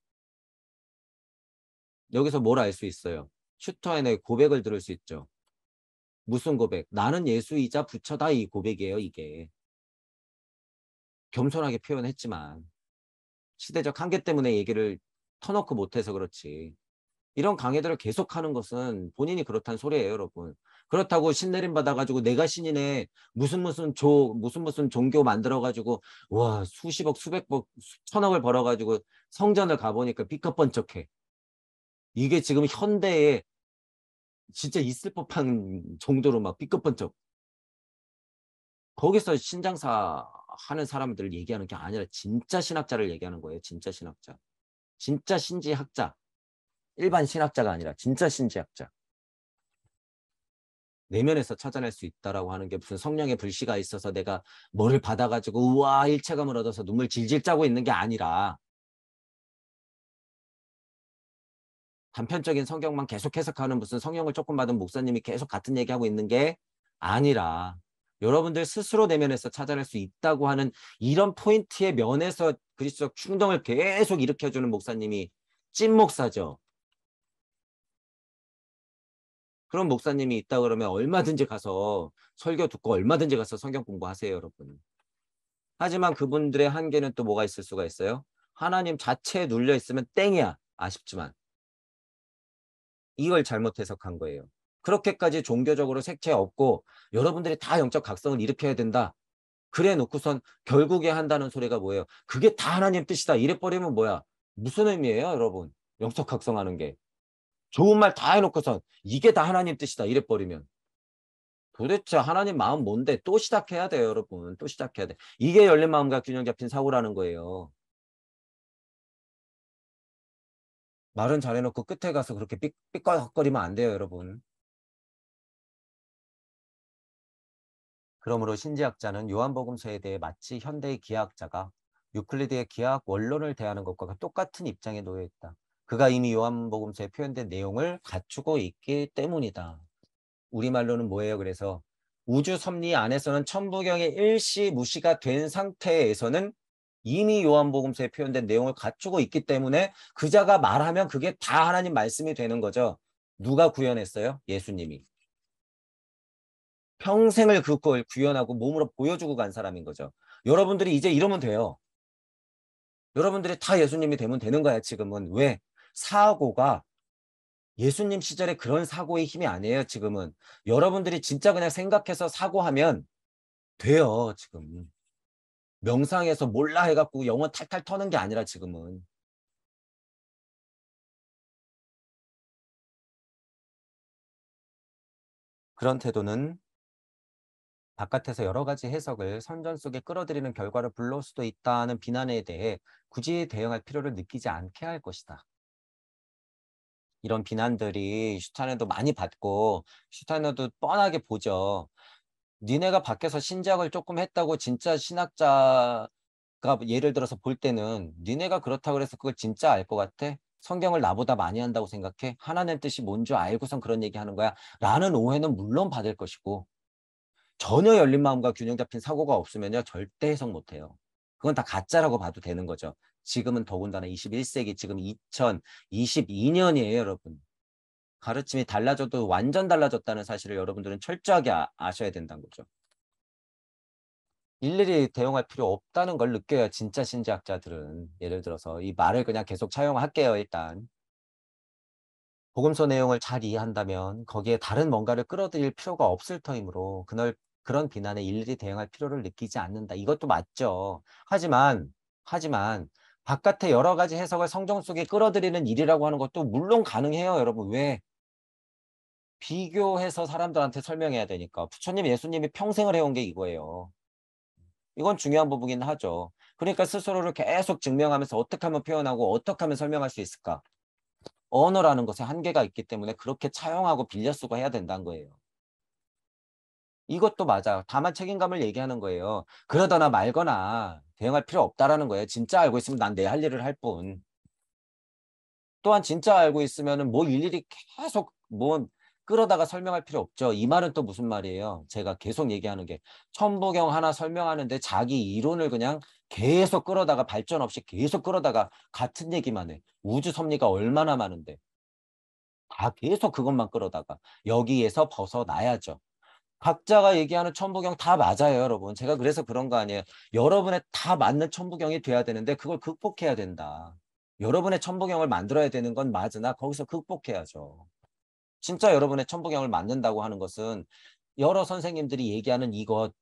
여기서 뭘 알 수 있어요? 슈터인의 고백을 들을 수 있죠. 무슨 고백? 나는 예수이자 부처다 이 고백이에요 이게. 겸손하게 표현했지만 시대적 한계 때문에 얘기를 터놓고 못해서 그렇지. 이런 강의들을 계속하는 것은 본인이 그렇다는 소리예요 여러분. 그렇다고 신 내림 받아가지고 내가 신이네 무슨 종교 만들어가지고 와 수십억 수백억 수천억을 벌어가지고 성전을 가보니까 삐까뻔쩍해. 이게 지금 현대에 진짜 있을 법한 정도로 막 삐까뻔쩍. 거기서 신장사 하는 사람들을 얘기하는 게 아니라 진짜 신학자를 얘기하는 거예요. 진짜 신학자. 진짜 신지학자. 일반 신학자가 아니라 진짜 신지학자. 내면에서 찾아낼 수 있다라고 하는 게 무슨 성령의 불씨가 있어서 내가 뭐를 받아가지고 우와 일체감을 얻어서 눈물 질질 짜고 있는 게 아니라 단편적인 성경만 계속 해석하는 무슨 성령을 조금 받은 목사님이 계속 같은 얘기하고 있는 게 아니라 여러분들 스스로 내면에서 찾아낼 수 있다고 하는 이런 포인트의 면에서 그리스도적 충동을 계속 일으켜주는 목사님이 찐 목사죠. 그런 목사님이 있다 그러면 얼마든지 가서 설교 듣고 얼마든지 가서 성경 공부하세요, 여러분. 하지만 그분들의 한계는 또 뭐가 있을 수가 있어요? 하나님 자체에 눌려 있으면 땡이야. 아쉽지만. 이걸 잘못 해석한 거예요. 그렇게까지 종교적으로 색채 없고 여러분들이 다 영적 각성을 일으켜야 된다. 그래 놓고선 결국에 한다는 소리가 뭐예요? 그게 다 하나님 뜻이다. 이래버리면 뭐야? 무슨 의미예요, 여러분? 영적 각성하는 게. 좋은 말 다 해놓고선 이게 다 하나님 뜻이다. 이래버리면. 도대체 하나님 마음 뭔데? 또 시작해야 돼요, 여러분. 또 시작해야 돼. 이게 열린 마음과 균형 잡힌 사고라는 거예요. 말은 잘해놓고 끝에 가서 그렇게 삐걱거리면 안 돼요, 여러분. 그러므로 신지학자는 요한복음서에 대해 마치 현대의 기하학자가 유클리드의 기하학 원론을 대하는 것과 똑같은 입장에 놓여 있다. 그가 이미 요한복음서에 표현된 내용을 갖추고 있기 때문이다. 우리말로는 뭐예요? 그래서 우주 섭리 안에서는 천부경의 일시무시가 된 상태에서는 이미 요한복음서에 표현된 내용을 갖추고 있기 때문에 그자가 말하면 그게 다 하나님 말씀이 되는 거죠. 누가 구현했어요? 예수님이. 평생을 그걸 구현하고 몸으로 보여주고 간 사람인 거죠. 여러분들이 이제 이러면 돼요. 여러분들이 다 예수님이 되면 되는 거야 지금은. 왜? 사고가 예수님 시절에 그런 사고의 힘이 아니에요 지금은. 여러분들이 진짜 그냥 생각해서 사고하면 돼요 지금. 명상해서 몰라 해갖고 영혼 탈탈 터는 게 아니라 지금은. 그런 태도는 바깥에서 여러 가지 해석을 선전 속에 끌어들이는 결과를 불러올 수도 있다는 비난에 대해 굳이 대응할 필요를 느끼지 않게 할 것이다. 이런 비난들이 슈타이너도 많이 받고 슈타이너도 뻔하게 보죠. 니네가 밖에서 신작을 조금 했다고 진짜 신학자가 예를 들어서 볼 때는 니네가 그렇다고 해서 그걸 진짜 알 것 같아? 성경을 나보다 많이 한다고 생각해? 하나님 뜻이 뭔 줄 알고선 그런 얘기하는 거야? 라는 오해는 물론 받을 것이고 전혀 열린 마음과 균형 잡힌 사고가 없으면요. 절대 해석 못해요. 그건 다 가짜라고 봐도 되는 거죠. 지금은 더군다나 21세기 지금 2022년이에요, 여러분. 가르침이 달라져도 완전 달라졌다는 사실을 여러분들은 철저하게 아셔야 된다는 거죠. 일일이 대응할 필요 없다는 걸 느껴요. 진짜 신지학자들은. 예를 들어서 이 말을 그냥 계속 차용할게요. 일단. 복음서 내용을 잘 이해한다면 거기에 다른 뭔가를 끌어들일 필요가 없을 터이므로 그런 비난에 일일이 대응할 필요를 느끼지 않는다. 이것도 맞죠. 하지만 바깥에 여러 가지 해석을 성경 속에 끌어들이는 일이라고 하는 것도 물론 가능해요. 여러분. 왜? 비교해서 사람들한테 설명해야 되니까. 부처님, 예수님이 평생을 해온 게 이거예요. 이건 중요한 부분이긴 하죠. 그러니까 스스로를 계속 증명하면서 어떻게 하면 표현하고 어떻게 하면 설명할 수 있을까? 언어라는 것에 한계가 있기 때문에 그렇게 차용하고 빌려 쓰고 해야 된다는 거예요. 이것도 맞아요. 다만 책임감을 얘기하는 거예요. 그러거나 말거나 대응할 필요 없다라는 거예요. 진짜 알고 있으면 난 내 할 일을 할 뿐. 또한 진짜 알고 있으면은 뭐 일일이 계속 뭐 끌어다가 설명할 필요 없죠. 이 말은 또 무슨 말이에요? 제가 계속 얘기하는 게 천부경 하나 설명하는데 자기 이론을 그냥 계속 끌어다가 발전 없이 계속 끌어다가 같은 얘기만 해. 우주 섭리가 얼마나 많은데. 다 계속 그것만 끌어다가 여기에서 벗어나야죠. 각자가 얘기하는 천부경 다 맞아요, 여러분. 제가 그래서 그런 거 아니에요. 여러분의 다 맞는 천부경이 돼야 되는데 그걸 극복해야 된다. 여러분의 천부경을 만들어야 되는 건 맞으나 거기서 극복해야죠. 진짜 여러분의 천부경을 만든다고 하는 것은 여러 선생님들이 얘기하는 이것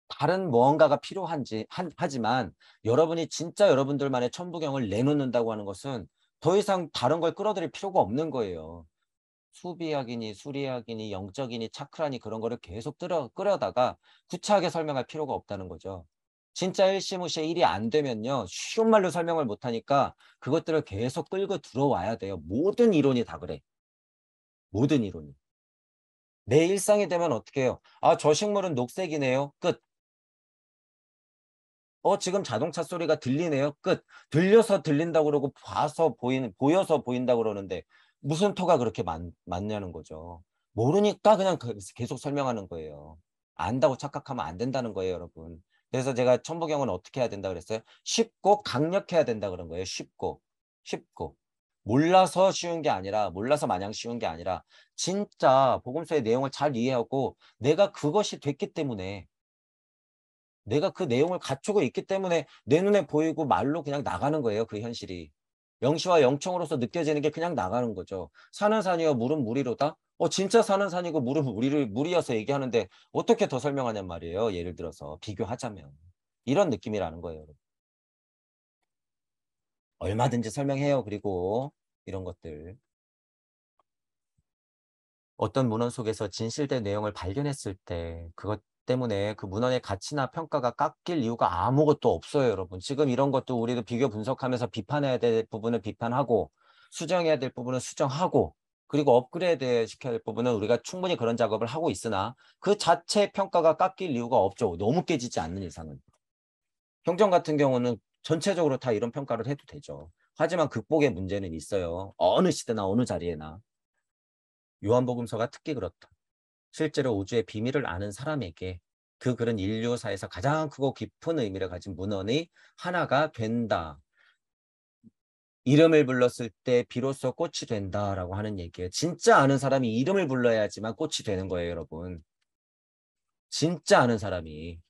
다른 무언가가 필요한지 하지만 여러분이 진짜 여러분들만의 천부경을 내놓는다고 하는 것은 더 이상 다른 걸 끌어들일 필요가 없는 거예요. 수비학이니 수리학이니 영적이니 차크라니 그런 거를 계속 끌어다가 구차하게 설명할 필요가 없다는 거죠. 진짜 일시무시에 일이 안 되면요. 쉬운 말로 설명을 못하니까 그것들을 계속 끌고 들어와야 돼요. 모든 이론이 다 그래. 모든 이론이. 내 일상이 되면 어떻게 해요? 아, 저 식물은 녹색이네요. 끝. 지금 자동차 소리가 들리네요. 끝. 들려서 들린다고 그러고 보여서 보인다고 그러는데 무슨 토가 그렇게 많냐는 거죠. 모르니까 그냥 계속 설명하는 거예요. 안다고 착각하면 안 된다는 거예요, 여러분. 그래서 제가 천부경은 어떻게 해야 된다 그랬어요? 쉽고 강력해야 된다 그런 거예요. 쉽고. 몰라서 쉬운 게 아니라, 몰라서 마냥 쉬운 게 아니라 진짜 복음서의 내용을 잘 이해하고 내가 그것이 됐기 때문에 내가 그 내용을 갖추고 있기 때문에 내 눈에 보이고 말로 그냥 나가는 거예요. 그 현실이. 영시와 영청으로서 느껴지는 게 그냥 나가는 거죠. 산은 산이요 물은 물이로다. 진짜 산은 산이고 물은 물이어서 얘기하는데 어떻게 더 설명하냔 말이에요. 예를 들어서 비교하자면. 이런 느낌이라는 거예요. 얼마든지 설명해요. 그리고 이런 것들. 어떤 문헌 속에서 진실된 내용을 발견했을 때 그것 때문에 그 문헌의 가치나 평가가 깎일 이유가 아무것도 없어요, 여러분. 지금 이런 것도 우리도 비교 분석하면서 비판해야 될 부분을 비판하고 수정해야 될 부분은 수정하고 그리고 업그레이드 시켜야 될 부분은 우리가 충분히 그런 작업을 하고 있으나 그 자체 평가가 깎일 이유가 없죠. 너무 깨지지 않는 이상은. 경전 같은 경우는 전체적으로 다 이런 평가를 해도 되죠. 하지만 극복의 문제는 있어요. 어느 시대나 어느 자리에나. 요한복음서가 특히 그렇다. 실제로 우주의 비밀을 아는 사람에게 그 글은 인류사에서 가장 크고 깊은 의미를 가진 문헌의 하나가 된다. 이름을 불렀을 때 비로소 꽃이 된다라고 하는 얘기예요. 진짜 아는 사람이 이름을 불러야지만 꽃이 되는 거예요, 여러분. 진짜 아는 사람이.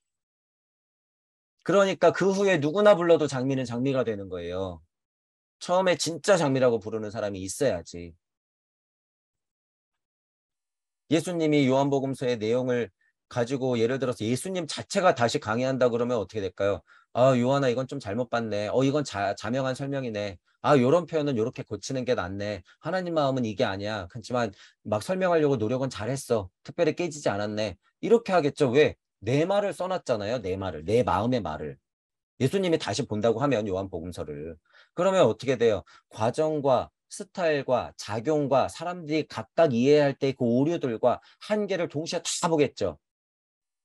그러니까 그 후에 누구나 불러도 장미는 장미가 되는 거예요. 처음에 진짜 장미라고 부르는 사람이 있어야지. 예수님이 요한복음서의 내용을 가지고 예를 들어서 예수님 자체가 다시 강의한다 그러면 어떻게 될까요? 아, 요한아, 이건 좀 잘못 봤네. 이건 자명한 설명이네. 아, 요런 표현은 요렇게 고치는 게 낫네. 하나님 마음은 이게 아니야. 그렇지만 막 설명하려고 노력은 잘했어. 특별히 깨지지 않았네. 이렇게 하겠죠. 왜? 내 말을 써놨잖아요. 내 말을. 내 마음의 말을. 예수님이 다시 본다고 하면 요한복음서를. 그러면 어떻게 돼요? 과정과 스타일과 작용과 사람들이 각각 이해할 때 그 오류들과 한계를 동시에 다 보겠죠.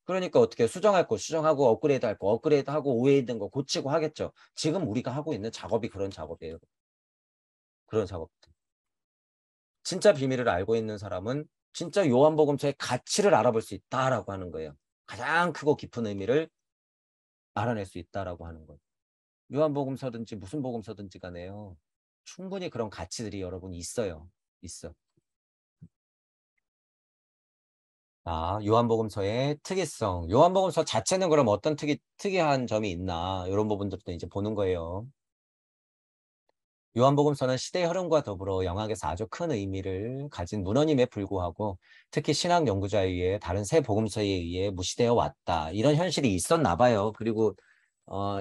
그러니까 어떻게 수정할 거 수정하고 업그레이드 할 거 업그레이드하고 오해 있는 거 고치고 하겠죠. 지금 우리가 하고 있는 작업이 그런 작업이에요. 그런 작업들. 진짜 비밀을 알고 있는 사람은 진짜 요한복음서의 가치를 알아볼 수 있다라고 하는 거예요. 가장 크고 깊은 의미를 알아낼 수 있다라고 하는 거예요. 요한복음서든지 무슨 복음서든지 간에요. 충분히 그런 가치들이 여러분 있어요. 있어. 아, 요한복음서의 특이성. 요한복음서 자체는 그럼 어떤 특이한 점이 있나 이런 부분들도 이제 보는 거예요. 요한복음서는 시대의 흐름과 더불어 영학에서 아주 큰 의미를 가진 문헌임에 불구하고 특히 신학 연구자에 의해 다른 새 복음서에 의해 무시되어 왔다. 이런 현실이 있었나 봐요. 그리고 어,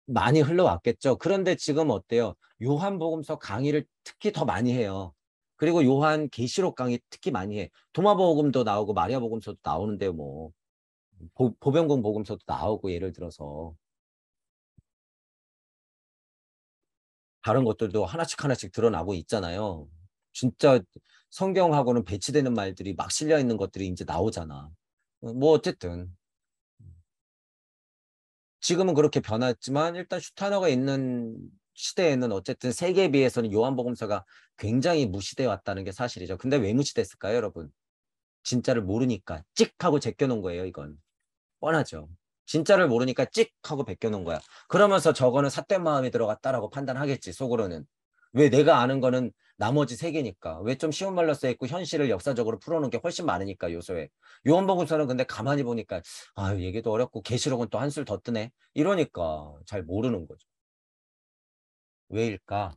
많이 흘러왔겠죠. 그런데 지금 어때요? 요한복음서 강의를 특히 더 많이 해요. 그리고 요한 계시록 강의 특히 많이 해. 도마복음도 나오고 마리아복음서도 나오는데 뭐 보병공 복음서도 나오고 예를 들어서 다른 것들도 하나씩 하나씩 드러나고 있잖아요. 진짜 성경하고는 배치되는 말들이 막 실려 있는 것들이 이제 나오잖아. 뭐 어쨌든 지금은 그렇게 변했지만 일단 슈타너가 있는 시대에는 어쨌든 세계에 비해서는 요한복음서가 굉장히 무시되어 왔다는 게 사실이죠. 근데 왜 무시됐을까요, 여러분? 진짜를 모르니까 찍 하고 제껴놓은 거예요, 이건. 뻔하죠. 진짜를 모르니까 찍 하고 베껴놓은 거야. 그러면서 저거는 삿된 마음이 들어갔다라고 판단하겠지, 속으로는. 왜 내가 아는 거는 나머지 세 개니까. 왜 좀 쉬운 말로 써있고 현실을 역사적으로 풀어놓은 게 훨씬 많으니까, 요소에. 요한복음서는 근데 가만히 보니까 아, 얘기도 어렵고 계시록은 또 한술 더 뜨네. 이러니까 잘 모르는 거죠. 왜일까?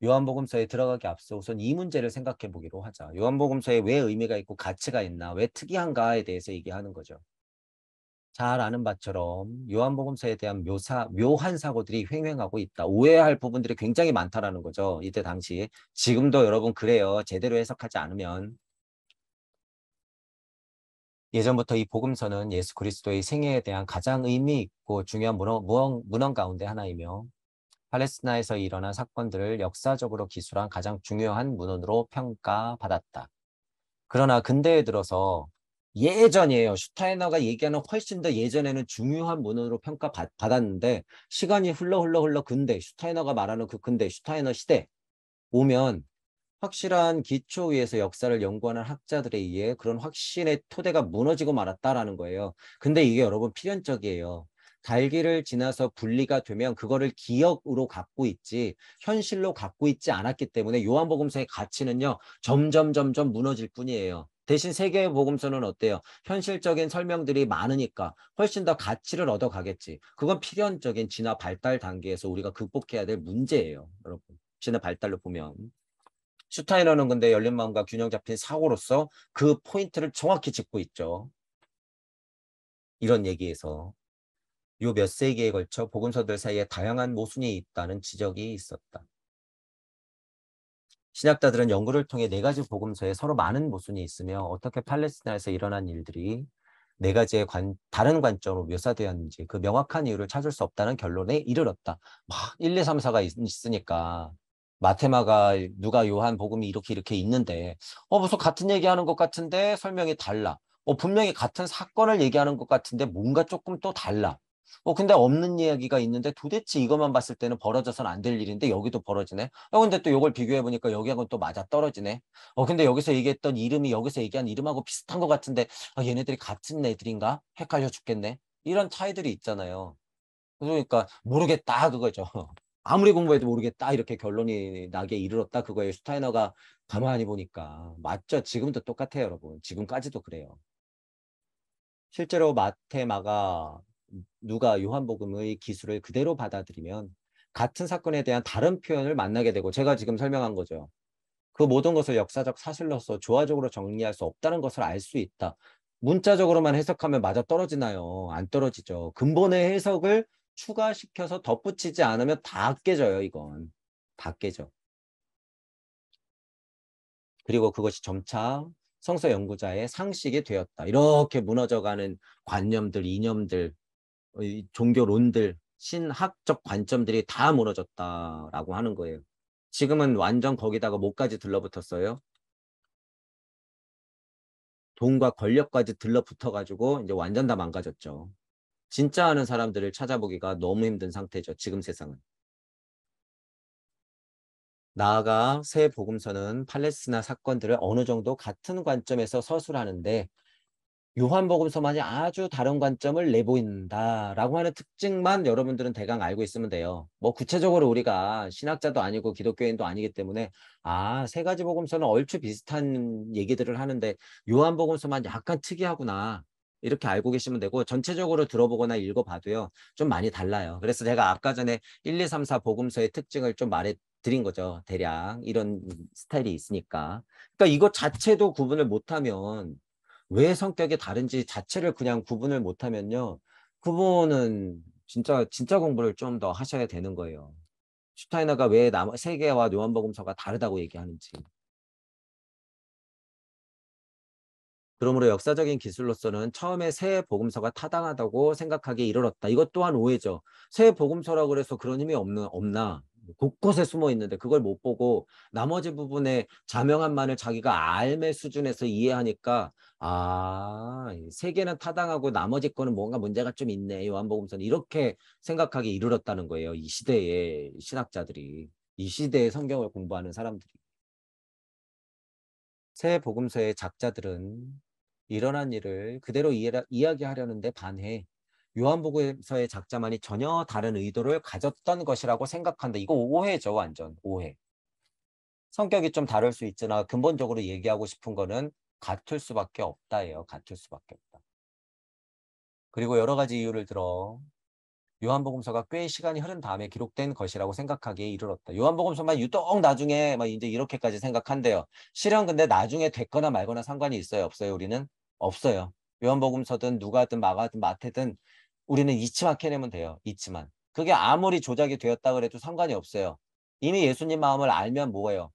요한복음서에 들어가기 앞서 우선 이 문제를 생각해 보기로 하자. 요한복음서에 왜 의미가 있고 가치가 있나, 왜 특이한가에 대해서 얘기하는 거죠. 잘 아는 바처럼 요한복음서에 대한 묘한 사고들이 횡행하고 있다. 오해할 부분들이 굉장히 많다라는 거죠. 이때 당시. 지금도 여러분 그래요. 제대로 해석하지 않으면. 예전부터 이 복음서는 예수 그리스도의 생애에 대한 가장 의미 있고 중요한 문헌 가운데 하나이며 팔레스타인에서 일어난 사건들을 역사적으로 기술한 가장 중요한 문헌으로 평가받았다. 그러나 근대에 들어서 예전이에요. 슈타이너가 얘기하는 훨씬 더 예전에는 중요한 문헌으로 평가받았는데 시간이 흘러 근대, 슈타이너가 말하는 그 근대, 슈타이너 시대 오면 확실한 기초 위에서 역사를 연구하는 학자들에 의해 그런 확신의 토대가 무너지고 말았다라는 거예요. 근데 이게 여러분 필연적이에요. 달기를 지나서 분리가 되면 그거를 기억으로 갖고 있지 현실로 갖고 있지 않았기 때문에 요한복음서의 가치는요. 점점 무너질 뿐이에요. 대신 세계의 복음서는 어때요? 현실적인 설명들이 많으니까 훨씬 더 가치를 얻어가겠지. 그건 필연적인 진화 발달 단계에서 우리가 극복해야 될 문제예요. 여러분. 진화 발달로 보면. 슈타이너는 근데 열린 마음과 균형 잡힌 사고로서 그 포인트를 정확히 짚고 있죠. 이런 얘기에서 요 몇 세기에 걸쳐 복음서들 사이에 다양한 모순이 있다는 지적이 있었다. 신학자들은 연구를 통해 네 가지 복음서에 서로 많은 모순이 있으며 어떻게 팔레스타인에서 일어난 일들이 네 가지의 다른 관점으로 묘사되었는지 그 명확한 이유를 찾을 수 없다는 결론에 이르렀다. 막 1, 2, 3, 4가 있으니까 마테마가 누가 요한 복음이 이렇게 있는데 무슨 같은 얘기하는 것 같은데 설명이 달라. 분명히 같은 사건을 얘기하는 것 같은데 뭔가 조금 또 달라. 근데 없는 이야기가 있는데 도대체 이것만 봤을 때는 벌어져서는 안 될 일인데 여기도 벌어지네. 근데 또 이걸 비교해 보니까 여기하고는 또 맞아 떨어지네. 근데 여기서 얘기했던 이름이 여기서 얘기한 이름하고 비슷한 것 같은데 얘네들이 같은 애들인가? 헷갈려 죽겠네. 이런 차이들이 있잖아요. 그러니까 모르겠다 그거죠. 아무리 공부해도 모르겠다 이렇게 결론이 나게 이르렀다 그거예요. 슈타이너가 가만히 보니까 맞죠. 지금도 똑같아요, 여러분. 지금까지도 그래요. 실제로 마테마가 누가 요한복음의 기술을 그대로 받아들이면 같은 사건에 대한 다른 표현을 만나게 되고 제가 지금 설명한 거죠. 그 모든 것을 역사적 사실로서 조화적으로 정리할 수 없다는 것을 알 수 있다. 문자적으로만 해석하면 맞아 떨어지나요? 안 떨어지죠. 근본의 해석을 추가시켜서 덧붙이지 않으면 다 깨져요, 이건. 다 깨져. 그리고 그것이 점차 성서 연구자의 상식이 되었다. 이렇게 무너져가는 관념들, 이념들, 이 종교론들, 신학적 관점들이 다 무너졌다라고 하는 거예요. 지금은 완전 거기다가 목까지 들러붙었어요. 돈과 권력까지 들러붙어가지고 이제 완전 다 망가졌죠. 진짜 아는 사람들을 찾아보기가 너무 힘든 상태죠. 지금 세상은. 나아가 새 복음서는 팔레스티나 사건들을 어느 정도 같은 관점에서 서술하는데 요한복음서만이 아주 다른 관점을 내보인다라고 하는 특징만 여러분들은 대강 알고 있으면 돼요. 뭐 구체적으로 우리가 신학자도 아니고 기독교인도 아니기 때문에 세 가지 복음서는 얼추 비슷한 얘기들을 하는데 요한복음서만 약간 특이하구나. 이렇게 알고 계시면 되고 전체적으로 들어보거나 읽어봐도요. 좀 많이 달라요. 그래서 제가 아까 전에 1, 2, 3, 4 복음서의 특징을 좀 말해드린 거죠. 대략 이런 스타일이 있으니까. 그러니까 이것 자체도 구분을 못하면 왜 성격이 다른지 자체를 그냥 구분을 못하면요. 그분은 진짜 공부를 좀 더 하셔야 되는 거예요. 슈타이너가 왜 세계와 요한복음서가 다르다고 얘기하는지. 그러므로 역사적인 기술로서는 처음에 새 복음서가 타당하다고 생각하기에 이르렀다. 이것 또한 오해죠. 새 복음서라고 그래서 그런 힘이 없나? 곳곳에 숨어 있는데 그걸 못 보고 나머지 부분에 자명한만을 자기가 알매 수준에서 이해하니까 세 개는 타당하고 나머지 거는 뭔가 문제가 좀 있네. 요한복음서는 이렇게 생각하기에 이르렀다는 거예요. 이 시대의 신학자들이. 이 시대의 성경을 공부하는 사람들이. 새 복음서의 작자들은 일어난 일을 그대로 이야기하려는데 반해 요한복음서의 작자만이 전혀 다른 의도를 가졌던 것이라고 생각한다. 이거 오해죠, 완전 오해. 성격이 좀 다를 수 있으나 근본적으로 얘기하고 싶은 거는 같을 수밖에 없다예요. 같을 수밖에 없다. 그리고 여러 가지 이유를 들어 요한복음서가 꽤 시간이 흐른 다음에 기록된 것이라고 생각하기에 이르렀다. 요한복음서만 유독 나중에 막 이제 이렇게까지 생각한대요. 실은 근데 나중에 됐거나 말거나 상관이 있어요? 없어요? 우리는? 없어요. 요한복음서든 누가든 마가든 마태든 우리는 이치만 캐내면 돼요. 이치만. 그게 아무리 조작이 되었다 그래도 상관이 없어요. 이미 예수님 마음을 알면 뭐예요?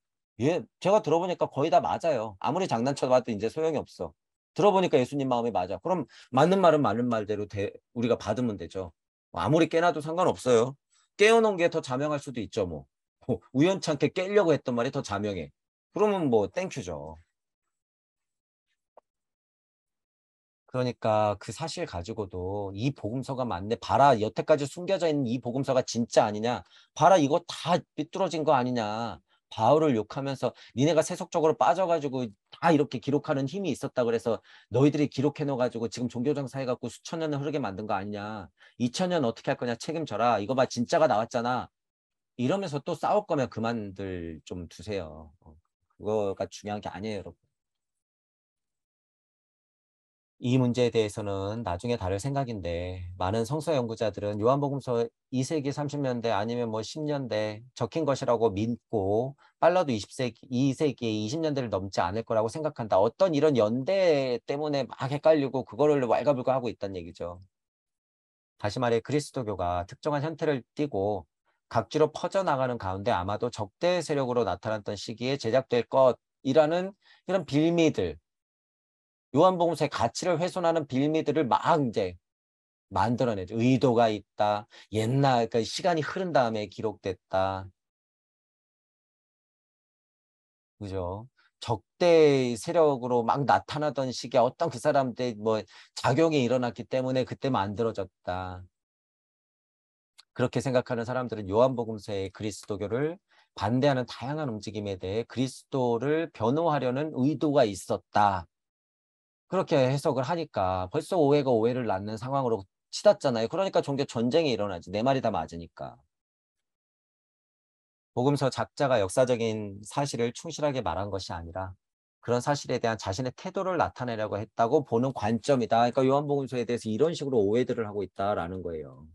제가 들어보니까 거의 다 맞아요. 아무리 장난쳐봐도 이제 소용이 없어. 들어보니까 예수님 마음이 맞아. 그럼 맞는 말은 맞는 말대로 우리가 받으면 되죠. 아무리 깨놔도 상관없어요. 깨어놓은 게 더 자명할 수도 있죠, 뭐. 우연찮게 깨려고 했던 말이 더 자명해. 그러면 뭐 땡큐죠. 그러니까 그 사실 가지고도 이 복음서가 맞네. 봐라, 여태까지 숨겨져 있는 이 복음서가 진짜 아니냐. 봐라, 이거 다 삐뚤어진 거 아니냐. 바울을 욕하면서 니네가 세속적으로 빠져가지고 다 이렇게 기록하는 힘이 있었다 그래서 너희들이 기록해놓아가지고 지금 종교정사 해갖고 수천 년을 흐르게 만든 거 아니냐. 2000년 어떻게 할 거냐 책임져라. 이거 봐 진짜가 나왔잖아. 이러면서 또 싸울 거면 그만들 좀 두세요. 그거가 중요한 게 아니에요, 여러분. 이 문제에 대해서는 나중에 다를 생각인데 많은 성서 연구자들은 요한복음서 2세기 30년대 아니면 뭐 10년대 적힌 것이라고 믿고 빨라도 20세기, 2세기 20년대를 넘지 않을 거라고 생각한다. 어떤 이런 연대 때문에 막 헷갈리고 그거를 왈가불가하고 있다는 얘기죠. 다시 말해 그리스도교가 특정한 형태를 띠고 각지로 퍼져나가는 가운데 아마도 적대 세력으로 나타났던 시기에 제작될 것이라는 이런 빌미들 요한복음서의 가치를 훼손하는 빌미들을 막 이제 만들어내죠. 의도가 있다. 그러니까 시간이 흐른 다음에 기록됐다. 그죠? 적대 세력으로 막 나타나던 시기에 어떤 그 사람들 뭐 작용이 일어났기 때문에 그때 만들어졌다. 그렇게 생각하는 사람들은 요한복음서의 그리스도교를 반대하는 다양한 움직임에 대해 그리스도를 변호하려는 의도가 있었다. 그렇게 해석을 하니까 벌써 오해가 오해를 낳는 상황으로 치닫잖아요. 그러니까 종교 전쟁이 일어나지. 내 말이 다 맞으니까. 복음서 작자가 역사적인 사실을 충실하게 말한 것이 아니라 그런 사실에 대한 자신의 태도를 나타내려고 했다고 보는 관점이다. 그러니까 요한복음서에 대해서 이런 식으로 오해들을 하고 있다라는 거예요.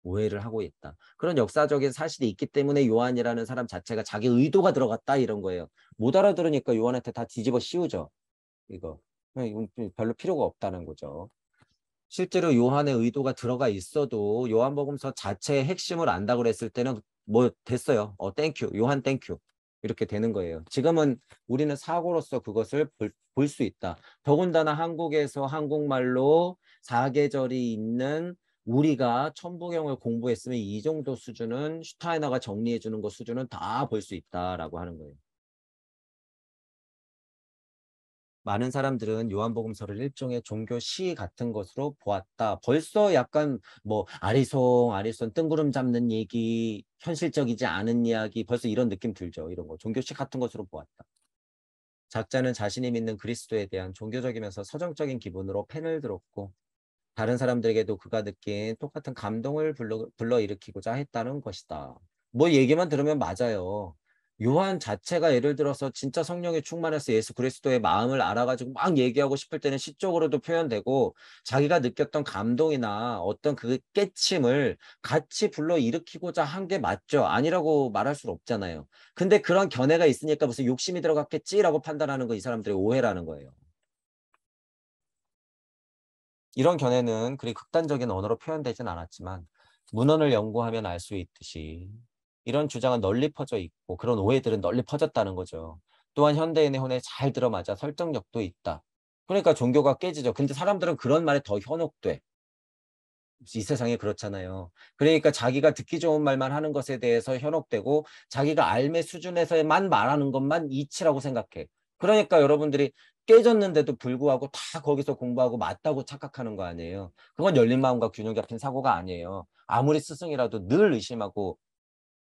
오해를 하고 있다. 그런 역사적인 사실이 있기 때문에 요한이라는 사람 자체가 자기 의도가 들어갔다 이런 거예요. 못 알아들으니까 요한한테 다 뒤집어 씌우죠. 이거. 이건 별로 필요가 없다는 거죠. 실제로 요한의 의도가 들어가 있어도 요한복음서 자체의 핵심을 안다고 그랬을 때는 뭐 됐어요. 땡큐. 요한 땡큐. 이렇게 되는 거예요. 지금은 우리는 사고로서 그것을 볼 수 있다. 더군다나 한국에서 한국말로 사계절이 있는 우리가 천부경을 공부했으면 이 정도 수준은 슈타이너가 정리해 주는 것 수준은 다 볼 수 있다라고 하는 거예요. 많은 사람들은 요한복음서를 일종의 종교 시 같은 것으로 보았다. 벌써 약간 뭐 아리송 뜬구름 잡는 얘기, 현실적이지 않은 이야기, 벌써 이런 느낌 들죠. 이런 거 종교 시 같은 것으로 보았다. 작자는 자신이 믿는 그리스도에 대한 종교적이면서 서정적인 기분으로 펜을 들었고 다른 사람들에게도 그가 느낀 똑같은 감동을 불러일으키고자 했다는 것이다. 뭐 얘기만 들으면 맞아요. 요한 자체가 예를 들어서 진짜 성령에 충만해서 예수 그리스도의 마음을 알아가지고 막 얘기하고 싶을 때는 시적으로도 표현되고 자기가 느꼈던 감동이나 어떤 그 깨침을 같이 불러일으키고자 한 게 맞죠. 아니라고 말할 수 없잖아요. 근데 그런 견해가 있으니까 무슨 욕심이 들어갔겠지라고 판단하는 거 이 사람들의 오해라는 거예요. 이런 견해는 그리 극단적인 언어로 표현되진 않았지만 문헌을 연구하면 알 수 있듯이 이런 주장은 널리 퍼져 있고 그런 오해들은 널리 퍼졌다는 거죠. 또한 현대인의 혼에 잘 들어맞아 설득력도 있다. 그러니까 종교가 깨지죠. 근데 사람들은 그런 말에 더 현혹돼. 이 세상에 그렇잖아요. 그러니까 자기가 듣기 좋은 말만 하는 것에 대해서 현혹되고 자기가 알매 수준에서만 말하는 것만 이치라고 생각해. 그러니까 여러분들이 깨졌는데도 불구하고 다 거기서 공부하고 맞다고 착각하는 거 아니에요. 그건 열린 마음과 균형 잡힌 사고가 아니에요. 아무리 스승이라도 늘 의심하고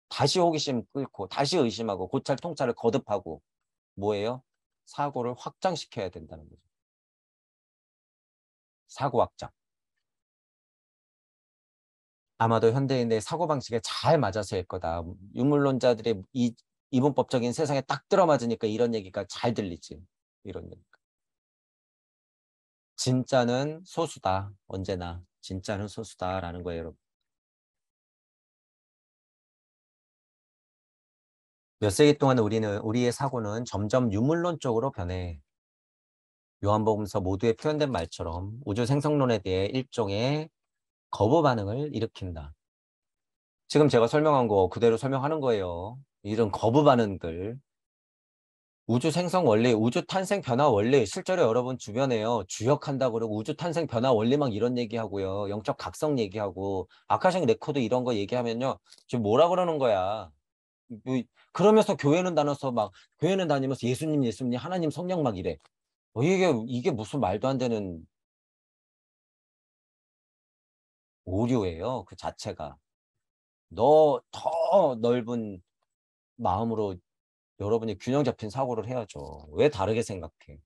다시 호기심 끓고 다시 의심하고 고찰 통찰을 거듭하고 뭐예요? 사고를 확장시켜야 된다는 거죠. 사고 확장. 아마도 현대인의 사고방식에 잘 맞아서일 거다. 유물론자들의 이 이분법적인 세상에 딱 들어맞으니까 이런 얘기가 잘 들리지. 이런 얘기. 진짜는 소수다. 언제나. 진짜는 소수다라는 거예요, 여러분. 몇 세기 동안 우리의 사고는 점점 유물론 쪽으로 변해. 요한복음서 모두에 표현된 말처럼 우주 생성론에 대해 일종의 거부 반응을 일으킨다. 지금 제가 설명한 거 그대로 설명하는 거예요. 이런 거부 반응들. 우주 생성 원리, 우주 탄생 변화 원리, 실제로 여러분 주변에요. 주역한다고 그러고 우주 탄생 변화 원리 막 이런 얘기하고요. 영적 각성 얘기하고 아카식 레코드 이런 거 얘기하면요. 지금 뭐라 그러는 거야. 뭐, 그러면서 교회는 다녀서 막 교회는 다니면서 예수님 하나님 성령 막 이래. 이게 무슨 말도 안 되는 오류예요. 그 자체가. 너 더 넓은 마음으로 여러분이 균형 잡힌 사고를 해야죠. 왜 다르게 생각해?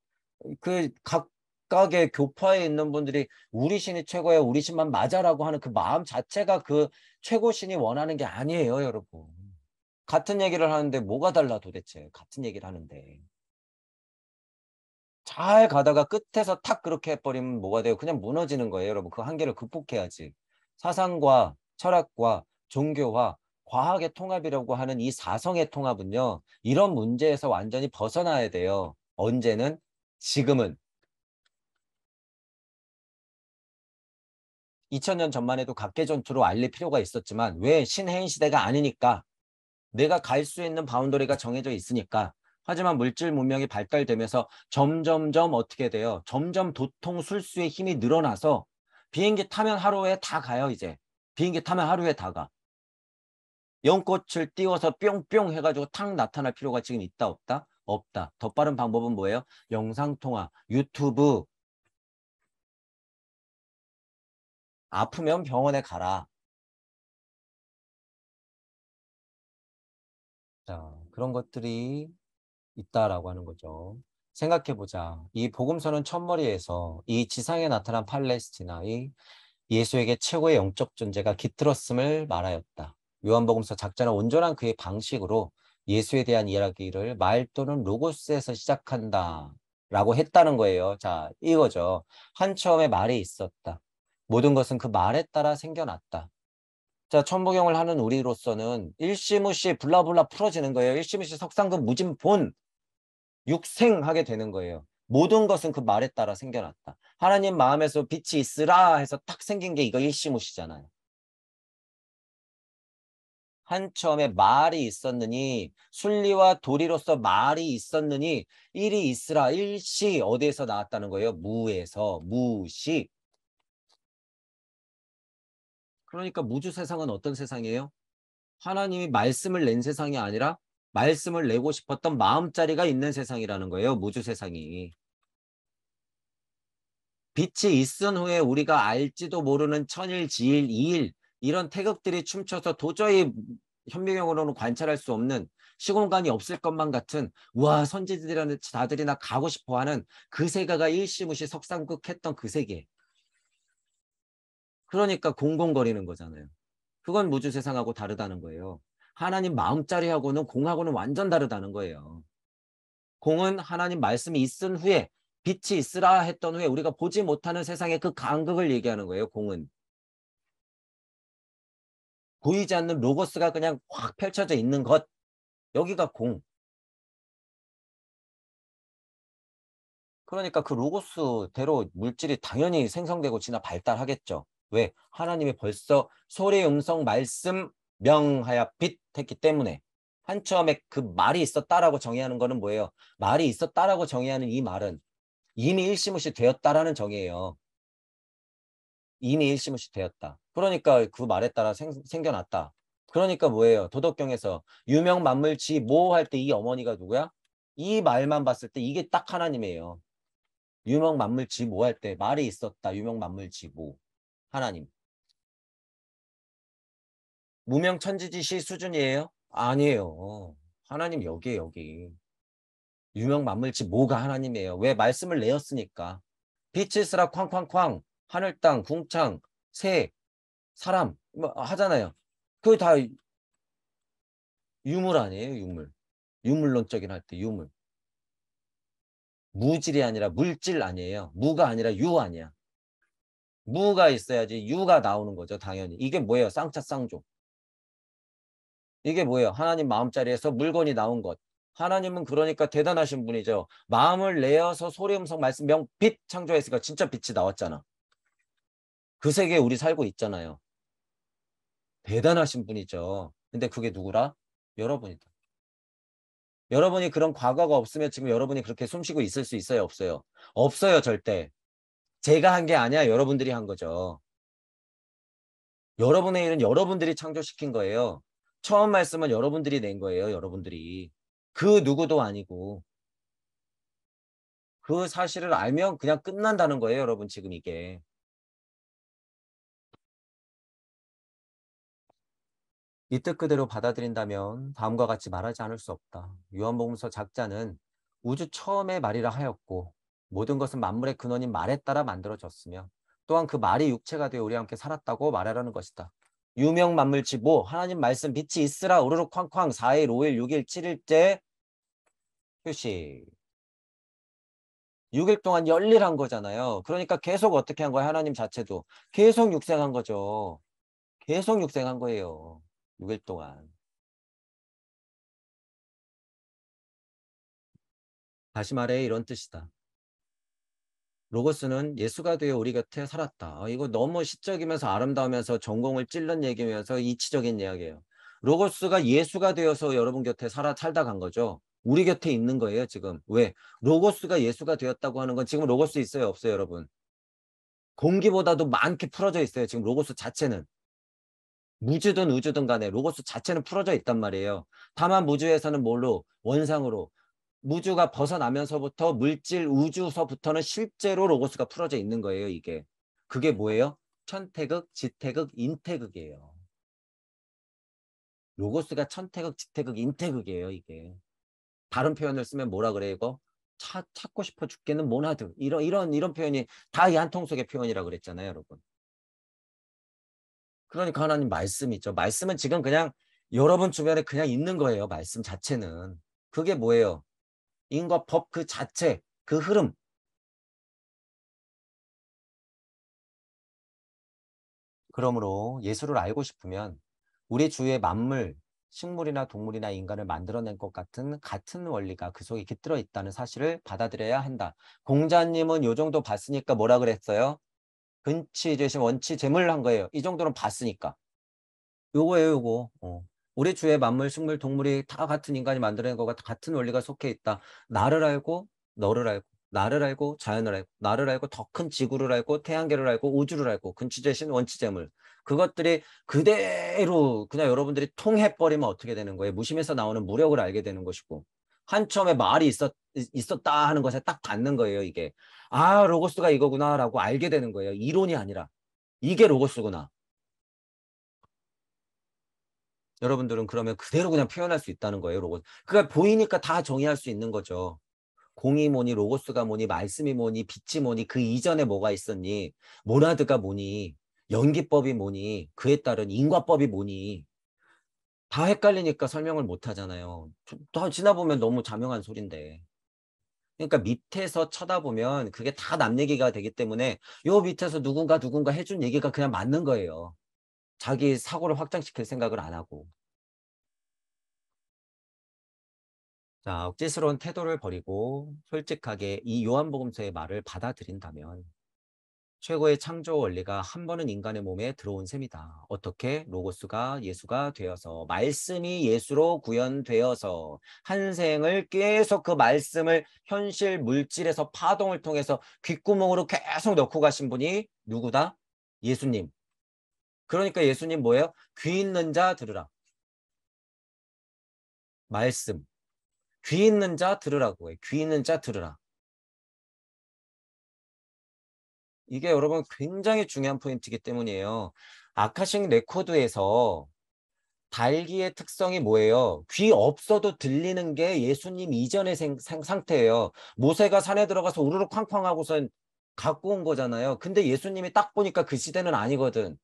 그 각각의 교파에 있는 분들이 우리 신이 최고야, 우리 신만 맞아라고 하는 그 마음 자체가 그 최고 신이 원하는 게 아니에요, 여러분. 같은 얘기를 하는데 뭐가 달라 도대체? 같은 얘기를 하는데. 잘 가다가 끝에서 탁 그렇게 해버리면 뭐가 돼요? 그냥 무너지는 거예요, 여러분. 그 한계를 극복해야지. 사상과 철학과 종교와 과학의 통합이라고 하는 이 사성의 통합은요, 이런 문제에서 완전히 벗어나야 돼요. 언제는? 지금은. 2000년 전만 해도 각계전투로 알릴 필요가 있었지만 왜 신해인 시대가 아니니까 내가 갈 수 있는 바운더리가 정해져 있으니까 하지만 물질 문명이 발달되면서 점점점 어떻게 돼요? 점점 도통 술수의 힘이 늘어나서 비행기 타면 하루에 다 가요 이제. 비행기 타면 하루에 다 가. 연꽃을 띄워서 뿅뿅 해가지고 탁 나타날 필요가 지금 있다 없다? 없다. 더 빠른 방법은 뭐예요? 영상통화, 유튜브. 아프면 병원에 가라. 자, 그런 것들이 있다라고 하는 거죠. 생각해보자. 이 복음서는 첫머리에서 이 지상에 나타난 팔레스티나, 이 예수에게 최고의 영적 존재가 깃들었음을 말하였다. 요한복음서 작자는 온전한 그의 방식으로 예수에 대한 이야기를 말 또는 로고스에서 시작한다. 라고 했다는 거예요. 자, 이거죠. 한 처음에 말이 있었다. 모든 것은 그 말에 따라 생겨났다. 자, 천부경을 하는 우리로서는 일시무시 블라블라 풀어지는 거예요. 일시무시 석상급 무진본 육생하게 되는 거예요. 모든 것은 그 말에 따라 생겨났다. 하나님 마음에서 빛이 있으라 해서 딱 생긴 게 이거 일시무시잖아요. 한 처음에 말이 있었느니 순리와 도리로서 말이 있었느니 일이 있으라 일시 어디에서 나왔다는 거예요? 무에서 무시. 그러니까 무주 세상은 어떤 세상이에요? 하나님이 말씀을 낸 세상이 아니라 말씀을 내고 싶었던 마음자리가 있는 세상이라는 거예요. 무주 세상이. 빛이 있은 후에 우리가 알지도 모르는 천일, 지일, 이일 이런 태극들이 춤춰서 도저히 현미경으로는 관찰할 수 없는 시공간이 없을 것만 같은 와 선지자들이나 가고 싶어하는 그 세계가 일시무시 석상극했던 그 세계. 그러니까 공공거리는 거잖아요. 그건 무주 세상하고 다르다는 거예요. 하나님 마음자리하고는 공하고는 완전 다르다는 거예요. 공은 하나님 말씀이 있은 후에 빛이 있으라 했던 후에 우리가 보지 못하는 세상의 그 간극을 얘기하는 거예요. 공은. 보이지 않는 로고스가 그냥 확 펼쳐져 있는 것. 여기가 공. 그러니까 그 로고스대로 물질이 당연히 생성되고 진화 발달하겠죠. 왜? 하나님이 벌써 소리 음성 말씀 명하여 빛 했기 때문에. 한 처음에 그 말이 있었다라고 정의하는 거는 뭐예요? 말이 있었다라고 정의하는 이 말은 이미 일시무시 되었다라는 정의예요. 이미 일시무시 되었다. 그러니까 그 말에 따라 생겨났다. 그러니까 뭐예요? 도덕경에서 유명만물지 모 할 때 이 어머니가 누구야? 이 말만 봤을 때 이게 딱 하나님이에요. 유명만물지 모 할 때 말이 있었다. 유명만물지 모. 하나님. 무명천지지시 수준이에요? 아니에요. 하나님 여기에 여기. 유명만물지 모가 하나님이에요. 왜? 말씀을 내었으니까. 빛이 있으라 쾅쾅쾅. 하늘 땅 궁창 새 사람 뭐 하잖아요. 그게 다 유물 아니에요, 유물. 유물론적인 할 때 유물. 무질이 아니라 물질 아니에요. 무가 아니라 유 아니야. 무가 있어야지 유가 나오는 거죠, 당연히. 이게 뭐예요? 쌍차쌍조. 이게 뭐예요? 하나님 마음자리에서 물건이 나온 것. 하나님은 그러니까 대단하신 분이죠. 마음을 내어서 소리 음성 말씀 명 빛 창조했으니까 진짜 빛이 나왔잖아. 그 세계에 우리 살고 있잖아요. 대단하신 분이죠. 근데 그게 누구라? 여러분이다. 여러분이 그런 과거가 없으면 지금 여러분이 그렇게 숨쉬고 있을 수 있어요? 없어요? 없어요, 절대. 제가 한 게 아니야. 여러분들이 한 거죠. 여러분의 일은 여러분들이 창조시킨 거예요. 처음 말씀은 여러분들이 낸 거예요. 여러분들이. 그 누구도 아니고. 그 사실을 알면 그냥 끝난다는 거예요. 여러분 지금 이게. 이 뜻 그대로 받아들인다면 다음과 같이 말하지 않을 수 없다. 요한복음서 작자는 우주 처음의 말이라 하였고 모든 것은 만물의 근원인 말에 따라 만들어졌으며 또한 그 말이 육체가 되어 우리와 함께 살았다고 말하라는 것이다. 유명 만물치보 하나님 말씀 빛이 있으라 우르르 쾅쾅 4일 5일 6일 7일째 휴식 6일 동안 열일한 거잖아요. 그러니까 계속 어떻게 한 거예요? 하나님 자체도 계속 육생한 거죠. 계속 육생한 거예요. 6일 동안. 다시 말해 이런 뜻이다. 로고스는 예수가 되어 우리 곁에 살았다. 이거 너무 시적이면서 아름다우면서 전공을 찔른 얘기면서 이치적인 이야기예요. 로고스가 예수가 되어서 여러분 곁에 살다 간 거죠. 우리 곁에 있는 거예요, 지금. 왜? 로고스가 예수가 되었다고 하는 건 지금 로고스 있어요, 없어요, 여러분? 공기보다도 많게 풀어져 있어요, 지금 로고스 자체는. 무주든 우주든 간에 로고스 자체는 풀어져 있단 말이에요. 다만 무주에서는 뭘로? 원상으로. 무주가 벗어나면서부터 물질 우주서부터는 실제로 로고스가 풀어져 있는 거예요, 이게. 그게 뭐예요? 천태극, 지태극, 인태극이에요. 로고스가 천태극, 지태극, 인태극이에요, 이게. 다른 표현을 쓰면 뭐라 그래, 이거? 찾고 싶어 죽겠는 모나드. 이런 표현이 다 이 한 통 속의 표현이라고 그랬잖아요, 여러분. 그러니까 하나님 말씀이죠. 말씀은 지금 그냥 여러분 주변에 그냥 있는 거예요, 말씀 자체는. 그게 뭐예요? 인과 법 그 자체, 그 흐름. 그러므로 예수를 알고 싶으면 우리 주위의 만물, 식물이나 동물이나 인간을 만들어낸 것 같은 원리가 그 속에 깃들어 있다는 사실을 받아들여야 한다. 공자님은 요 정도 봤으니까 뭐라 그랬어요? 근치, 재심, 원치, 재물 한 거예요. 이 정도는 봤으니까. 요거예요, 요거. 우리 주위의 만물, 식물, 동물이 다 같은 인간이 만들어낸 것과 같은 원리가 속해 있다. 나를 알고, 너를 알고, 나를 알고, 자연을 알고, 나를 알고, 더 큰 지구를 알고, 태양계를 알고, 우주를 알고, 근치재신, 원치재물. 그것들이 그대로 그냥 여러분들이 통해버리면 어떻게 되는 거예요? 무심에서 나오는 무력을 알게 되는 것이고. 한 처음에 말이 있었다 하는 것에 딱 받는 거예요, 이게. 아, 로고스가 이거구나라고 알게 되는 거예요. 이론이 아니라. 이게 로고스구나. 여러분들은 그러면 그대로 그냥 표현할 수 있다는 거예요, 로고스. 그러니까 보이니까 다 정의할 수 있는 거죠. 공이 뭐니, 로고스가 뭐니, 말씀이 뭐니, 빛이 뭐니, 그 이전에 뭐가 있었니, 모나드가 뭐니, 연기법이 뭐니, 그에 따른 인과법이 뭐니, 다 헷갈리니까 설명을 못 하잖아요. 더 지나보면 너무 자명한 소린데. 그러니까 밑에서 쳐다보면 그게 다 남 얘기가 되기 때문에 요 밑에서 누군가 해준 얘기가 그냥 맞는 거예요. 자기 사고를 확장시킬 생각을 안 하고. 자, 억지스러운 태도를 버리고 솔직하게 이 요한복음서의 말을 받아들인다면 최고의 창조 원리가 한 번은 인간의 몸에 들어온 셈이다. 어떻게? 로고스가 예수가 되어서, 말씀이 예수로 구현되어서 한 생을 계속 그 말씀을 현실 물질에서 파동을 통해서 귓구멍으로 계속 넣고 가신 분이 누구다? 예수님. 그러니까 예수님 뭐예요? 귀 있는 자 들으라. 말씀. 귀 있는 자 들으라고 해요. 귀 있는 자 들으라. 이게 여러분 굉장히 중요한 포인트이기 때문이에요. 아카식 레코드에서 달기의 특성이 뭐예요? 귀 없어도 들리는 게 예수님 이전의 상태예요. 모세가 산에 들어가서 우르르 쾅쾅 하고선 갖고 온 거잖아요. 근데 예수님이 딱 보니까 그 시대는 아니거든.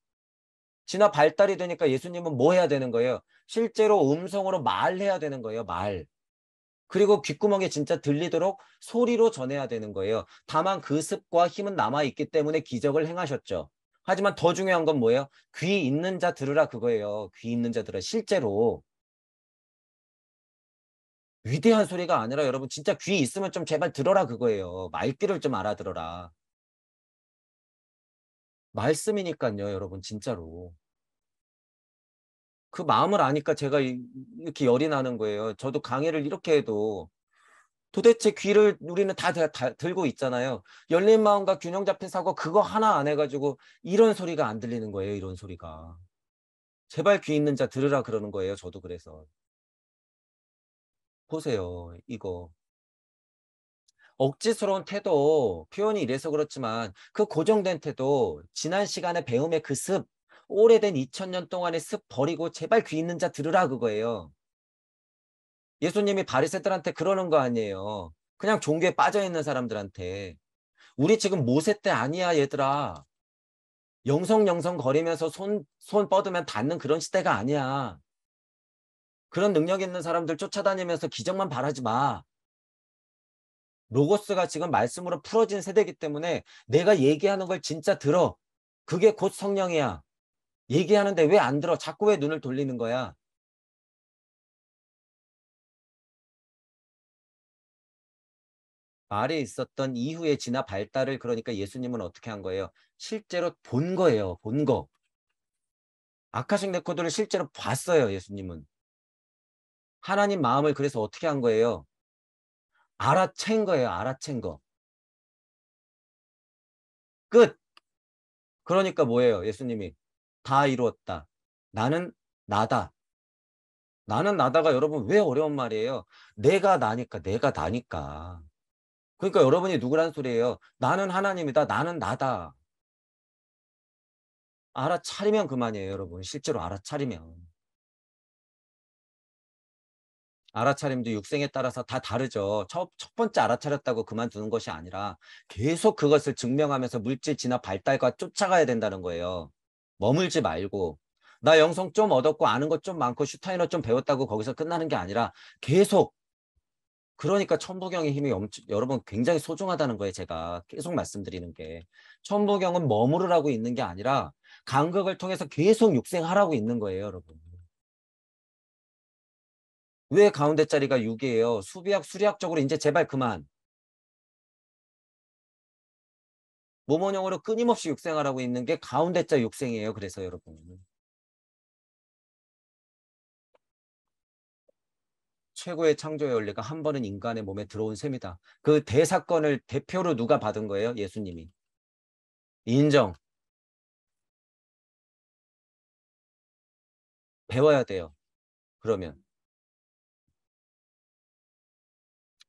지나 발달이 되니까 예수님은 뭐 해야 되는 거예요? 실제로 음성으로 말해야 되는 거예요. 말. 그리고 귓구멍에 진짜 들리도록 소리로 전해야 되는 거예요. 다만 그 습과 힘은 남아있기 때문에 기적을 행하셨죠. 하지만 더 중요한 건 뭐예요? 귀 있는 자 들으라 그거예요. 귀 있는 자 들으라. 실제로 위대한 소리가 아니라 여러분 진짜 귀 있으면 좀 제발 들어라 그거예요. 말귀를 좀 알아들어라. 말씀이니까요, 여러분 진짜로. 그 마음을 아니까 제가 이렇게 열이 나는 거예요. 저도 강의를 이렇게 해도 도대체 귀를 우리는 다 들고 있잖아요. 열린 마음과 균형 잡힌 사고 그거 하나 안 해가지고 이런 소리가 안 들리는 거예요. 이런 소리가. 제발 귀 있는 자 들으라 그러는 거예요. 저도 그래서. 보세요. 이거. 억지스러운 태도, 표현이 이래서 그렇지만 그 고정된 태도, 지난 시간의 배움의 그 습, 오래된 2000년 동안의 습 버리고 제발 귀 있는 자 들으라 그거예요. 예수님이 바리새들한테 그러는 거 아니에요. 그냥 종교에 빠져 있는 사람들한테. 우리 지금 모세 때 아니야, 얘들아. 영성영성 거리면서 손 뻗으면 닿는 그런 시대가 아니야. 그런 능력 있는 사람들 쫓아다니면서 기적만 바라지 마. 로고스가 지금 말씀으로 풀어진 세대이기 때문에 내가 얘기하는 걸 진짜 들어. 그게 곧 성령이야. 얘기하는데 왜 안 들어? 자꾸 왜 눈을 돌리는 거야? 말이 있었던 이후에 진화 발달을 그러니까 예수님은 어떻게 한 거예요? 실제로 본 거예요. 본 거. 아카식 레코드를 실제로 봤어요. 예수님은. 하나님 마음을 그래서 어떻게 한 거예요? 알아챈 거예요. 알아챈 거. 끝. 그러니까 뭐예요? 예수님이 다 이루었다. 나는 나다. 나는 나다가 여러분 왜 어려운 말이에요? 내가 나니까, 내가 나니까. 그러니까 여러분이 누구란 소리예요? 나는 하나님이다. 나는 나다. 알아차리면 그만이에요, 여러분. 실제로 알아차리면. 알아차림도 육생에 따라서 다 다르죠. 첫 번째 알아차렸다고 그만두는 것이 아니라 계속 그것을 증명하면서 물질 진화 발달과 쫓아가야 된다는 거예요. 머물지 말고. 나 영성 좀 얻었고 아는 것 좀 많고 슈타인어 좀 배웠다고 거기서 끝나는 게 아니라 계속. 그러니까 천부경의 힘이 여러분 굉장히 소중하다는 거예요. 제가 계속 말씀드리는 게. 천부경은 머무르라고 있는 게 아니라 간극을 통해서 계속 육생하라고 있는 거예요, 여러분. 왜 가운데 자리가 6이에요? 수비학, 수리학적으로 이제 제발 그만. 모모형으로 끊임없이 육생하라고 있는 게 가운데 자 육생이에요. 그래서 여러분. 최고의 창조의 원리가 한 번은 인간의 몸에 들어온 셈이다. 그 대사건을 대표로 누가 받은 거예요? 예수님이. 인정. 배워야 돼요. 그러면.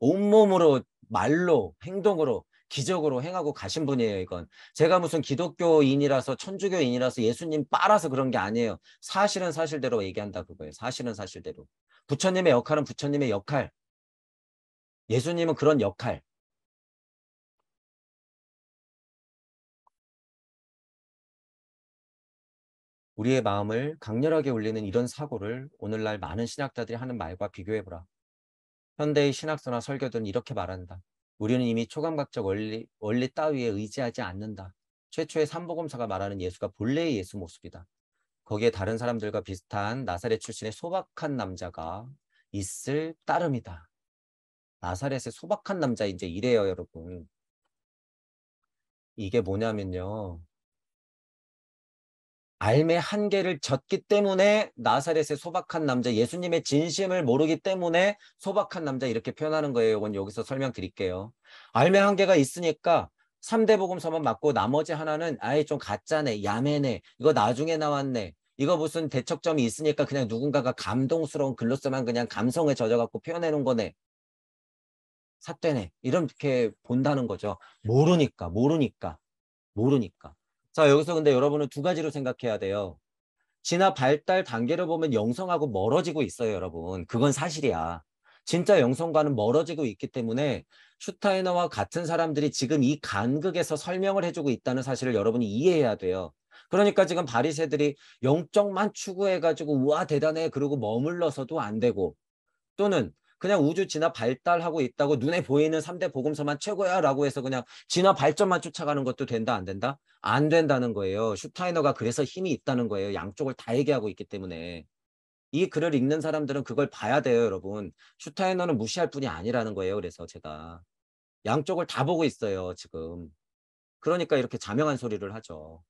온몸으로 말로 행동으로 기적으로 행하고 가신 분이에요, 이건. 제가 무슨 기독교인이라서 천주교인이라서 예수님 빨아서 그런 게 아니에요. 사실은 사실대로 얘기한다 그거예요. 사실은 사실대로. 부처님의 역할은 부처님의 역할. 예수님은 그런 역할. 우리의 마음을 강렬하게 울리는 이런 사고를 오늘날 많은 신학자들이 하는 말과 비교해보라. 현대의 신학서나 설교들은 이렇게 말한다. 우리는 이미 초감각적 원리 따위에 의지하지 않는다. 최초의 삼복음서가 말하는 예수가 본래의 예수 모습이다. 거기에 다른 사람들과 비슷한 나사렛 출신의 소박한 남자가 있을 따름이다. 나사렛의 소박한 남자 이제 이래요, 여러분. 이게 뭐냐면요. 삶의 한계를 졌기 때문에 나사렛의 소박한 남자, 예수님의 진심을 모르기 때문에 소박한 남자 이렇게 표현하는 거예요. 이건 여기서 설명드릴게요. 삶의 한계가 있으니까 3대 복음서만 맞고 나머지 하나는 아예 좀 가짜네, 야매네, 이거 나중에 나왔네. 이거 무슨 대척점이 있으니까 그냥 누군가가 감동스러운 글로서만 그냥 감성에 젖어갖고 표현해 놓은 거네. 삿되네. 이렇게 본다는 거죠. 모르니까. 자, 여기서 근데 여러분은 두 가지로 생각해야 돼요. 진화 발달 단계를 보면 영성하고 멀어지고 있어요, 여러분. 그건 사실이야. 진짜 영성과는 멀어지고 있기 때문에 슈타이너와 같은 사람들이 지금 이 간극에서 설명을 해주고 있다는 사실을 여러분이 이해해야 돼요. 그러니까 지금 바리새들이 영적만 추구해가지고 우와 대단해 그러고 머물러서도 안 되고 또는 그냥 우주 진화 발달하고 있다고 눈에 보이는 3대 복음서만 최고야 라고 해서 그냥 진화 발전만 쫓아가는 것도 된다 안 된다? 안 된다는 거예요. 슈타이너가 그래서 힘이 있다는 거예요. 양쪽을 다 얘기하고 있기 때문에. 이 글을 읽는 사람들은 그걸 봐야 돼요, 여러분. 슈타이너는 무시할 뿐이 아니라는 거예요. 그래서 제가 양쪽을 다 보고 있어요, 지금. 그러니까 이렇게 자명한 소리를 하죠.